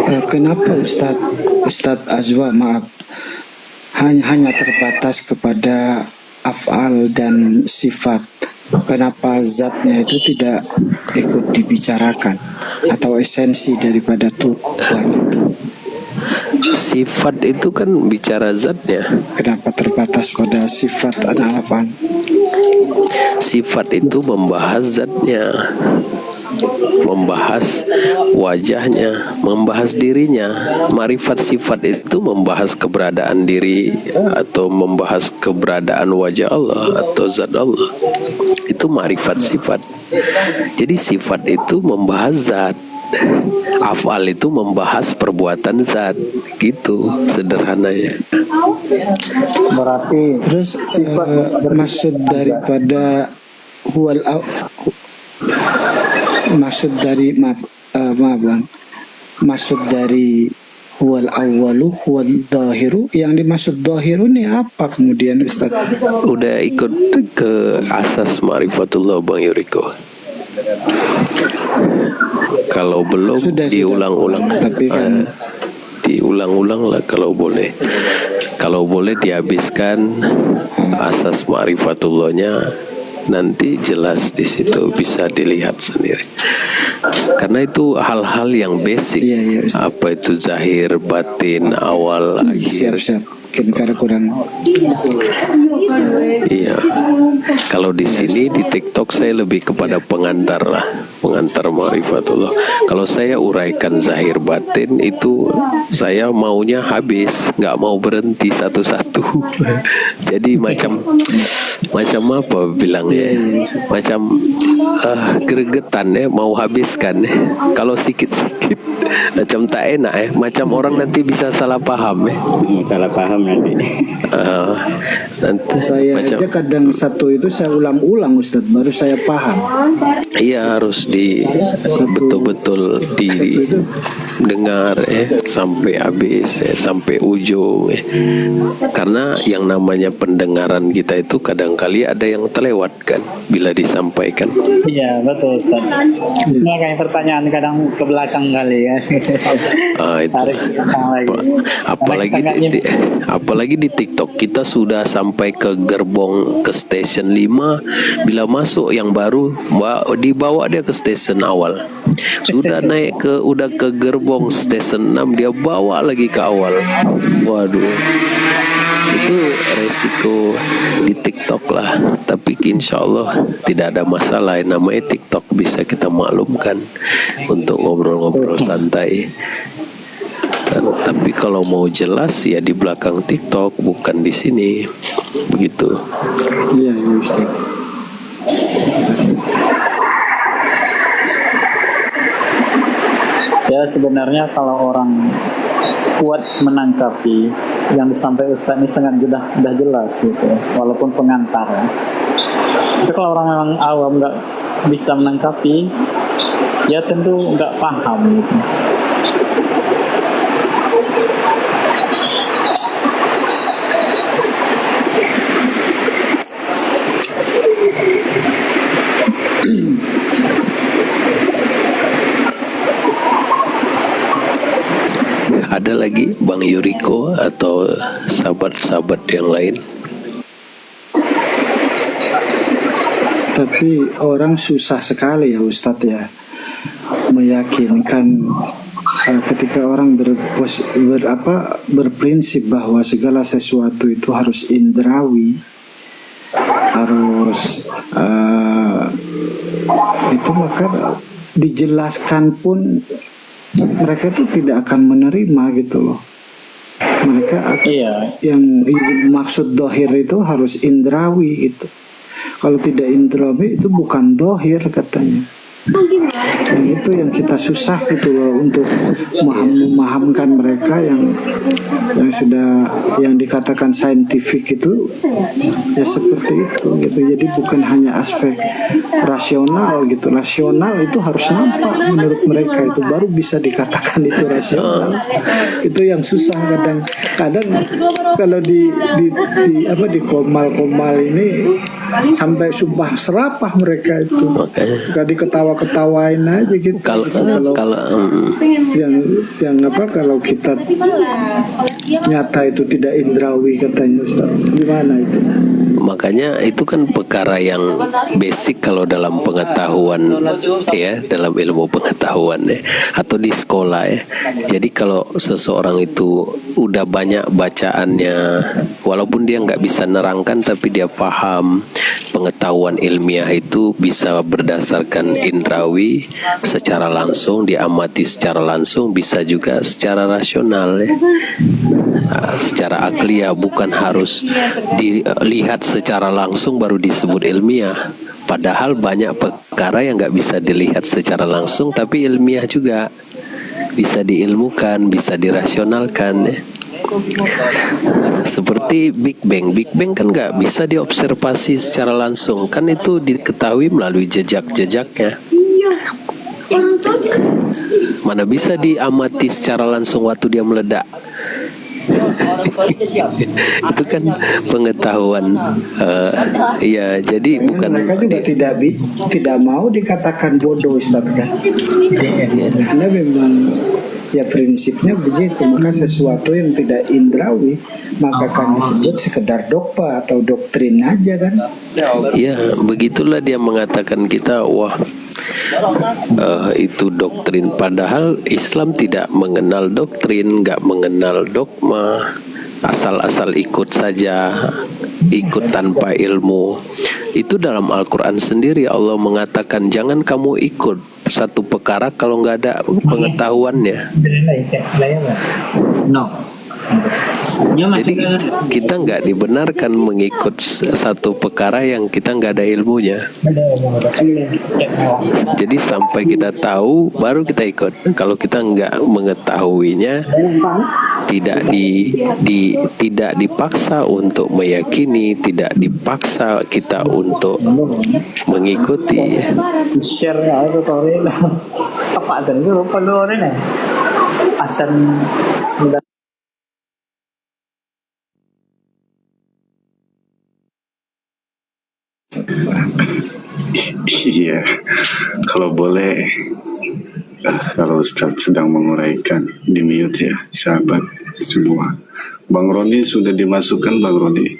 Kenapa Ustadz Azwa, maaf, hanya terbatas kepada af'al dan sifat? Kenapa zatnya itu tidak ikut dibicarakan, atau esensi daripada Tuhan itu? Sifat itu kan bicara zatnya. Kenapa terbatas pada sifat dan af'al? Sifat itu membahas zatnya, membahas wajahnya, membahas dirinya. Ma'rifat sifat itu membahas keberadaan diri atau membahas keberadaan wajah Allah atau zat Allah. Itu ma'rifat sifat. Jadi sifat itu membahas zat, af'al itu membahas perbuatan zat, gitu sederhananya. Berarti terus sifat maksud daripada maksud dari maksud dari huwal awwalu huwal dhahiru, yang dimaksud dhahiru ini apa kemudian Ustaz? Udah ikut ke asas ma'rifatullah Bang Yuriko? Kalau belum diulang-ulang, tapi kan diulang-ulang lah kalau boleh. Kalau boleh dihabiskan asas ma'rifatullahnya, nanti jelas di situ bisa dilihat sendiri. Karena itu hal-hal yang basic. Apa itu zahir, batin, awal, akhir. Siap. Karena kurang. Iya. Kalau di sini di TikTok saya lebih kepada pengantar lah, pengantar ma'rifatullah. Kalau saya uraikan zahir batin itu saya maunya habis, nggak mau berhenti satu-satu. Jadi macam apa bilangnya? Macam gregetan ya, mau habiskan ya. Kalau sikit-sikit macam tak enak ya. Macam orang nanti bisa salah paham ya. Salah paham nanti. Nanti saya macam, aja kadang satu itu saya ulang-ulang Ustadz, baru saya paham. Iya, harus betul-betul didengar sampai habis sampai ujung karena yang namanya pendengaran kita itu kadang-kali ada yang terlewatkan bila disampaikan. Iya betul Ustaz. Ini kayak pertanyaan kadang ke belakang kali ya. Itu. Apalagi di TikTok kita sudah sampai ke gerbong ke station 5, bila masuk yang baru dibawa dia ke station awal. Sudah naik udah ke gerbong station 6 dia bawa lagi ke awal. Waduh. Itu resiko di TikTok lah. Tapi insya Allah tidak ada masalah. Namanya TikTok bisa kita maklumkan untuk ngobrol-ngobrol santai. Tapi kalau mau jelas ya di belakang TikTok, bukan di sini. Begitu. Iya, Ustaz. Ya sebenarnya kalau orang kuat menangkapi yang disampaikan Ustaz ini sangat sudah jelas gitu, walaupun pengantar. Tapi kalau orang memang awam nggak bisa menangkapi, ya tentu nggak paham gitu. Ada lagi Bang Yuriko atau sahabat-sahabat yang lain? Tapi orang susah sekali ya Ustadz ya meyakinkan ketika orang berprinsip bahwa segala sesuatu itu harus indrawi, harus itu, maka dijelaskan pun mereka itu tidak akan menerima gitu loh. Mereka akan, yang maksud dohir itu harus indrawi gitu. Kalau tidak indrawi itu bukan dohir katanya. Yang itu yang kita susah gitu loh untuk memahamkan mereka yang sudah yang dikatakan saintifik itu ya seperti itu gitu. Jadi bukan hanya aspek rasional gitu. Rasional itu harus nampak menurut mereka, itu baru bisa dikatakan itu rasional. Itu yang susah kadang kalau di komal-komal ini sampai sumpah serapah mereka itu. Makanya Gak diketawa-ketawain aja gitu. kalau yang apa kalau kita nyata itu tidak indrawi katanya Ustaz. Gimana itu? makanya itu kan perkara yang basic kalau dalam pengetahuan ya, dalam ilmu pengetahuan ya, atau di sekolah ya. Jadi kalau seseorang itu udah banyak bacaannya, walaupun dia nggak bisa nerangkan tapi dia paham, pengetahuan ilmiah itu bisa berdasarkan indrawi secara langsung, diamati secara langsung, bisa juga secara rasional ya. Secara akliah, bukan harus dilihat secara langsung baru disebut ilmiah. Padahal banyak perkara yang nggak bisa dilihat secara langsung tapi ilmiah juga, bisa diilmukan, bisa dirasionalkan ya. Seperti Big Bang. Big Bang kan nggak bisa diobservasi secara langsung, kan itu diketahui melalui jejak-jejaknya. Mana bisa diamati secara langsung waktu dia meledak. Itu kan pengetahuan ya, jadi bukan mereka juga tidak mau dikatakan bodoh Ustaz kan. Karena memang ya prinsipnya begitu, maka sesuatu yang tidak indrawi maka kan disebut sekedar dogma atau doktrin aja kan. Ya begitulah dia mengatakan kita wah itu doktrin, padahal Islam tidak mengenal doktrin, nggak mengenal dogma, asal-asal ikut saja, ikut tanpa ilmu. Itu dalam Al-Quran sendiri Allah mengatakan jangan kamu ikut satu perkara kalau nggak ada pengetahuannya. Jadi kita nggak dibenarkan mengikut satu perkara yang kita nggak ada ilmunya. Jadi sampai kita tahu baru kita ikut. Kalau kita nggak mengetahuinya, tidak dipaksa untuk meyakini, tidak dipaksa kita untuk mengikuti. Share itu tore lah. Apa dan itu perlu orang nih. Asan Iya, kalau boleh, kalau Ustadz sedang menguraikan, di mute ya, sahabat semua. Bang Roni sudah dimasukkan, Bang Roni.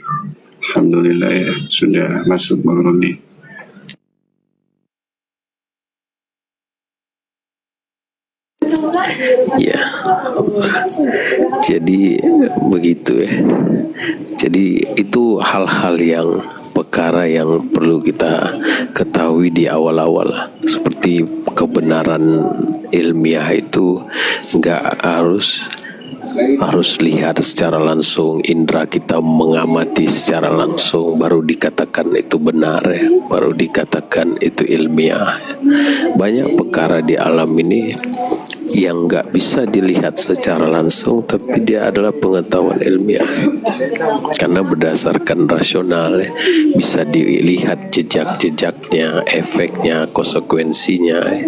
Alhamdulillah ya, sudah masuk Bang Roni. Ya, jadi begitu ya. Jadi itu hal-hal yang perkara yang perlu kita ketahui di awal-awal. Seperti kebenaran ilmiah itu nggak harus lihat secara langsung, indera kita mengamati secara langsung baru dikatakan itu benar ya, baru dikatakan itu ilmiah. Banyak perkara di alam ini yang nggak bisa dilihat secara langsung tapi dia adalah pengetahuan ilmiah karena berdasarkan rasional ya, bisa dilihat jejak-jejaknya, efeknya, konsekuensinya ya.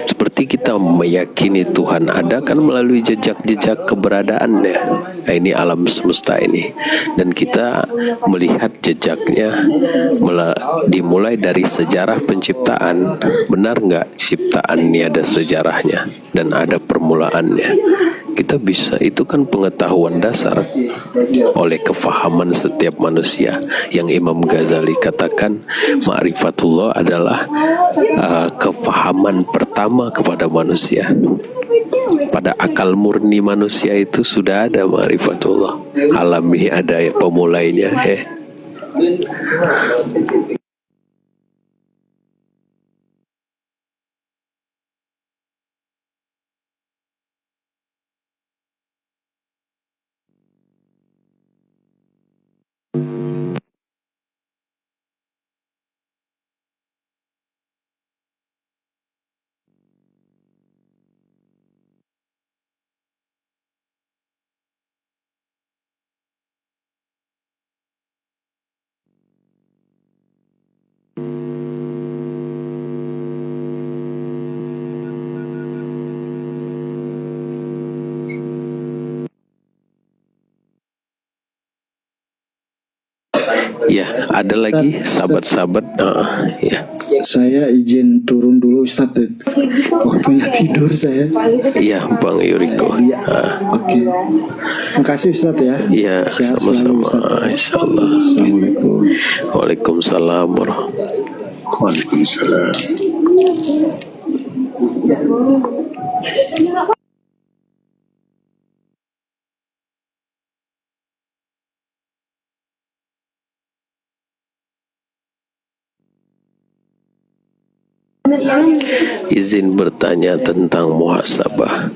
Seperti kita meyakini Tuhan ada kan melalui jejak-jejak keberadaannya. Nah, ini alam semesta ini, dan kita melihat jejaknya dimulai dari sejarah penciptaan. Benar nggak ciptaan ini ada sejarahnya dan ada permulaannya? Kita bisa, itu kan pengetahuan dasar oleh kefahaman setiap manusia yang Imam Ghazali katakan ma'rifatullah adalah kefahaman pertama kepada manusia. Pada akal murni manusia itu sudah ada ma'rifatullah. Alam ini ada pemulainya Ya, ada lagi sahabat-sahabat. Ya. Saya izin turun dulu Ustadz, waktunya tidur saya. Iya, Bang Yuriko. Oke. Makasih Ustadz ya. Iya, sama-sama. Insyaallah. Waalaikumsalam warahmatullahi Waalaikumsalam. Izin bertanya tentang muhasabah.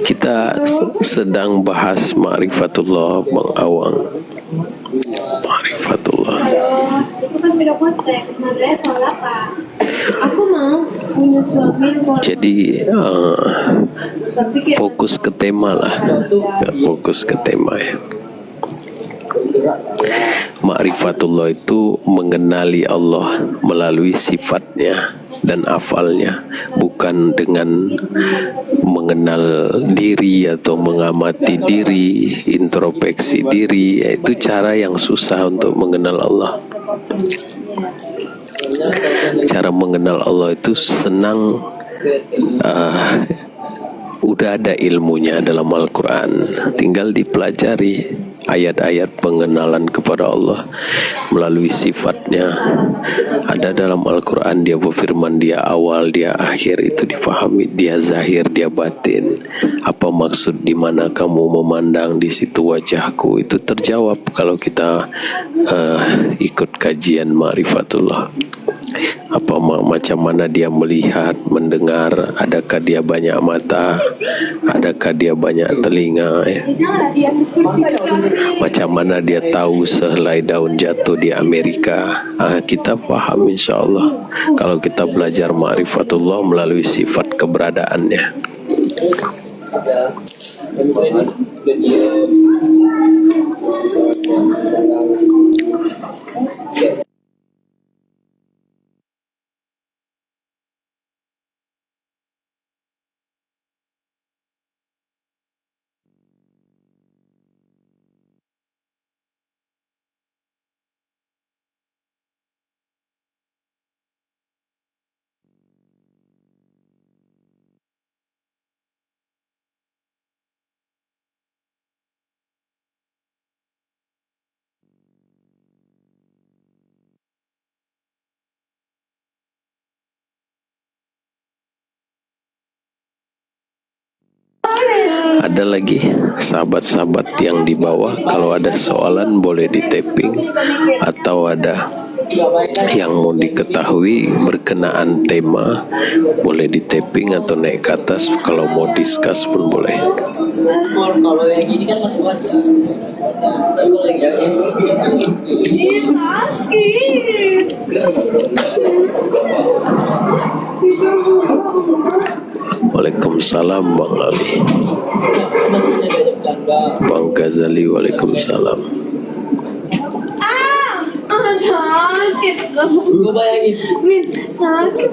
Kita sedang bahas ma'rifatullah, Bang Awang. Ma'rifatullah. Itu kan beda konteks. Nadanya soal apa? Aku mau punya suami. Jadi fokus ke tema lah. Fokus ke tema ya. Ma'rifatullah itu mengenali Allah melalui sifatnya dan afalnya, bukan dengan mengenal diri atau mengamati diri, introspeksi diri. Itu cara yang susah untuk mengenal Allah. Cara mengenal Allah itu senang, udah ada ilmunya dalam Al-Quran, tinggal dipelajari ayat-ayat pengenalan kepada Allah melalui sifatnya. Ada dalam Al-Quran, dia berfirman, dia awal, dia akhir, itu dipahami. Dia zahir, dia batin. Apa maksud di mana kamu memandang di situ wajahku, itu terjawab kalau kita ikut kajian Ma'rifatullah. Apa macam mana dia melihat, mendengar, adakah dia banyak mata, adakah dia banyak telinga ya. Macam mana dia tahu sehelai daun jatuh di Amerika. Kita paham insyaAllah kalau kita belajar Ma'rifatullah melalui sifat keberadaannya. Ada lagi sahabat-sahabat yang di bawah, kalau ada soalan boleh di tapping, atau ada yang mau diketahui berkenaan tema boleh di tapping atau naik ke atas. Kalau mau discuss pun boleh. Kalau yang gini kan masih wajar. Waalaikumsalam Bang Ali. Bang Ghazali, waalaikumsalam. Sakit. Gue bayangin. Min, sakit.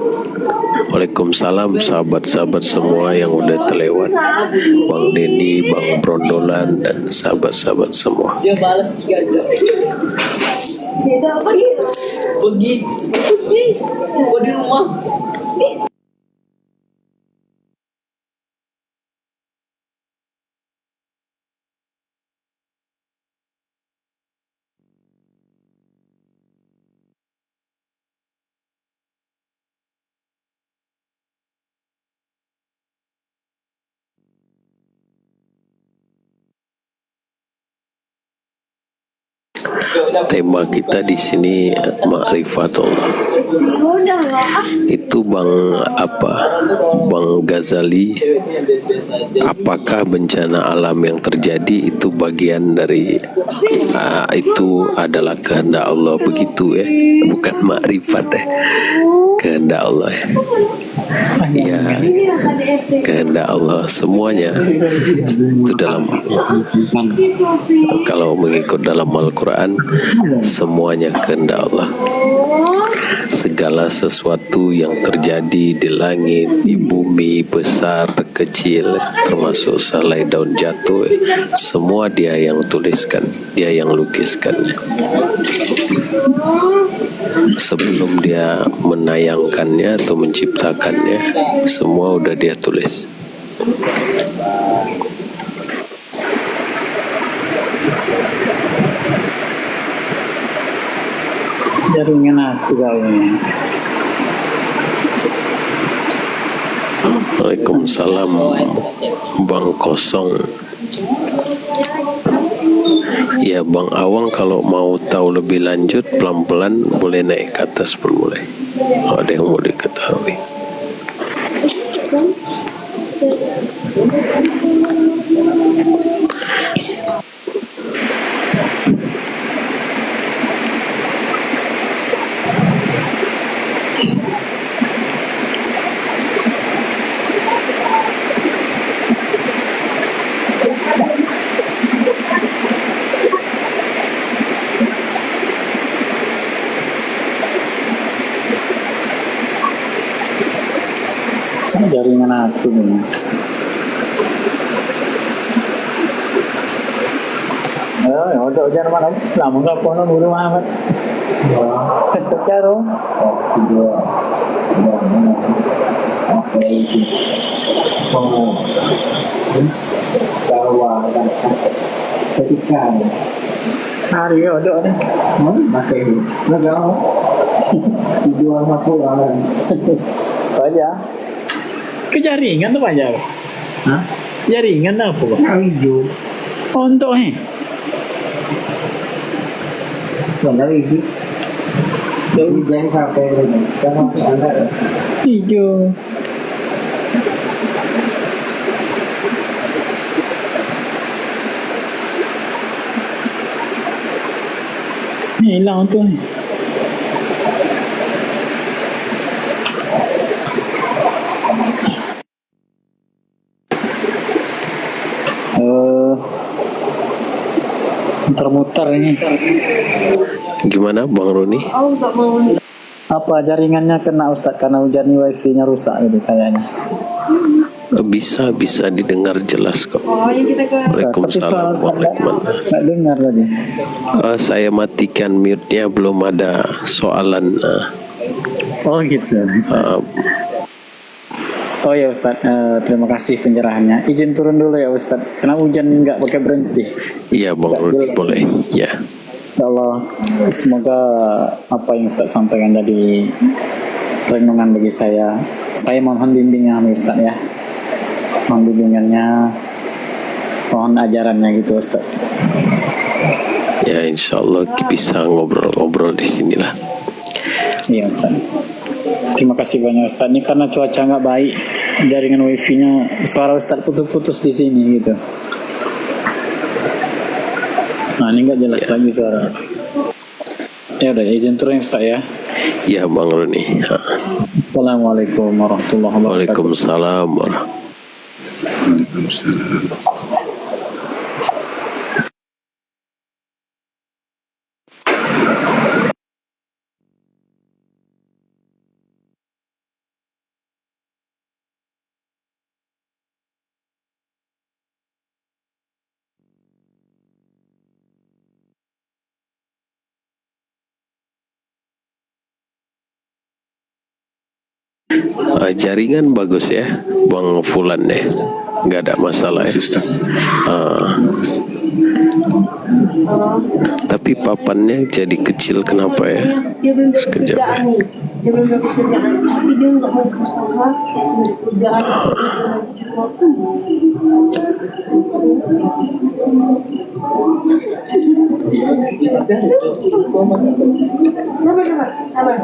Waalaikumsalam sahabat-sahabat semua yang udah terlewat. Bang Denny, Bang Brondolan, dan sahabat-sahabat semua. Dia balas 3 jam. Dia pergi. Gue di rumah. Tema kita di sini Ma'rifatullah. Itu Bang Ghazali, apakah bencana alam yang terjadi itu bagian dari itu adalah kehendak Allah, begitu ya, bukan makrifat ya, kehendak Allah ya. Ya, kehendak Allah semuanya itu dalam, kalau mengikut dalam Al-Quran, semuanya kehendak Allah. Segala sesuatu yang terjadi di langit, di bumi, besar, kecil, termasuk selai daun jatuh, semua Dia yang tuliskan, Dia yang lukiskannya. Sebelum Dia menayangkannya atau menciptakannya, semua udah Dia tulis. Jaringan aku kayaknya. Waalaikumsalam, Bang Kosong. Ya Bang Awang, kalau mau tahu lebih lanjut pelan-pelan boleh naik ke atas pun boleh, kalau ada yang mau diketahui. Jaringan aku nih. Ya udah hujan mana? Lama nggak pernah buru amat. Caro. Hari ya udah nih. Pakai nggak dijual makulan. Aja. Kejaringan tuh Pak Jar? Hah? Jaringan apa Pak? Hijau. Oh, untuk Benar hijau. Jadi jangan sampai ini. Jangan sampai hijau. Ini hilang tuh. Muter-muter ini. Gimana Bang Roni? Apa jaringannya kena Ustadz karena hujan wifi-nya rusak gitu kayaknya. Bisa didengar jelas kok. Waalaikumsalam. Nggak dengar tadi. Saya matikan mute-nya, belum ada soalan. Oh gitu Ustadz. Oh ya Ustadz, terima kasih pencerahannya. Izin turun dulu ya Ustadz, karena hujan nggak pakai berhenti. Iya Bang Rudi, boleh. Ya. Ya Allah, semoga apa yang Ustadz sampaikan tadi renungan bagi saya. Saya mohon bimbingan Ustadz ya. Mohon bimbingannya, mohon ajarannya gitu Ustadz. Ya insya Allah bisa ngobrol-ngobrol di sinilah. Iya Ustadz. Terima kasih banyak Ustadz. Ini karena cuaca nggak baik, jaringan wifi-nya suara Ustadz putus-putus di sini gitu. Nah ini nggak jelas lagi suara. Ya udah izin turun Ustadz ya. Ya Bang Roni. Assalamualaikum warahmatullahi wabarakatuh. Waalaikumsalam warahmatullahi wabarakatuh. Jaringan bagus ya Bang Fulan ya, nggak ada masalah ya. Tapi papannya jadi kecil, kenapa ya? Dia belum dapat Sekejap ya. kerjaan nih. Dia belum dapat kerjaan, tapi dia nggak mau berusaha untuk kerjaan nanti di luar. Sabar.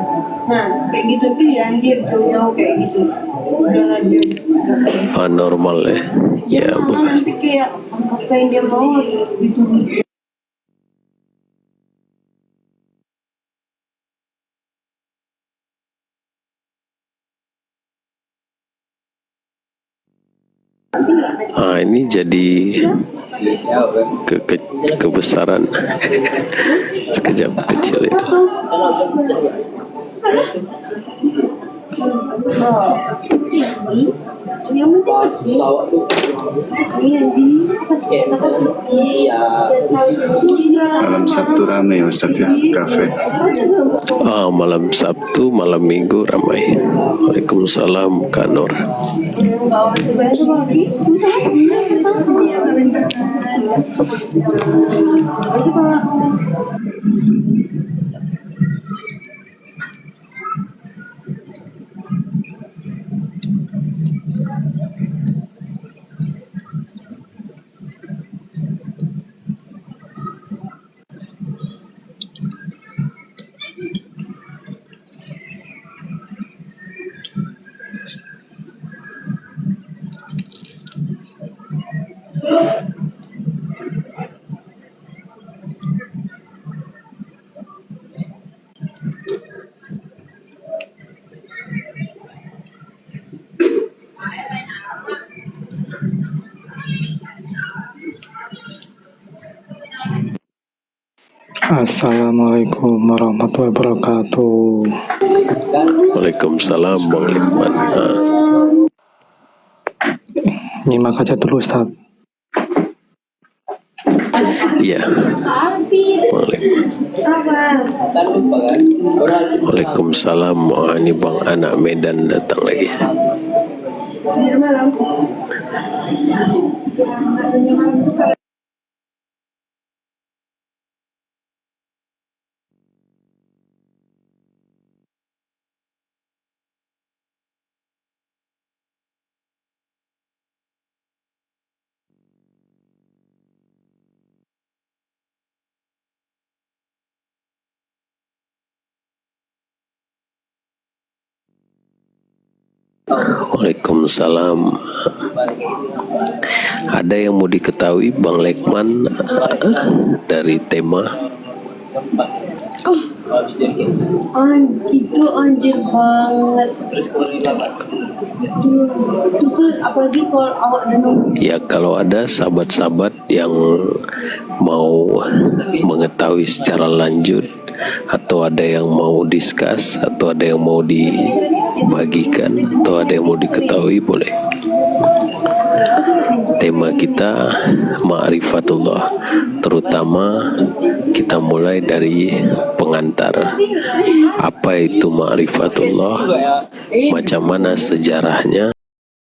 Nah, kayak gitu tuh ya anjir, jauh-jauh kayak gitu. Udah lanjut. Normal ya. Ya, Nanti kayak apa yang dia mau gitu. Ini jadi kebesaran sekejap kecil itu. Malam Sabtu ramai Ustaz ya, kafe. Malam Sabtu, malam Minggu ramai. Waalaikumsalam Kak Nur. Assalamualaikum warahmatullahi wabarakatuh. Waalaikumsalam Bang Lukman. Nyimak aja dulu Ustaz. Iya. Waalaikumsalam. Ini Bang anak Medan datang lagi. Waalaikumsalam. Ada yang mau diketahui Bang Lekman dari tema? Itu anjir banget. Terus apalagi kalau awak Ya, kalau ada sahabat-sahabat yang mau mengetahui secara lanjut, atau ada yang mau discuss, atau ada yang mau dibagikan, atau ada yang mau diketahui, boleh. Tema kita Ma'rifatullah, terutama kita mulai dari pengantar. Apa itu Ma'rifatullah? Macam mana sejarahnya?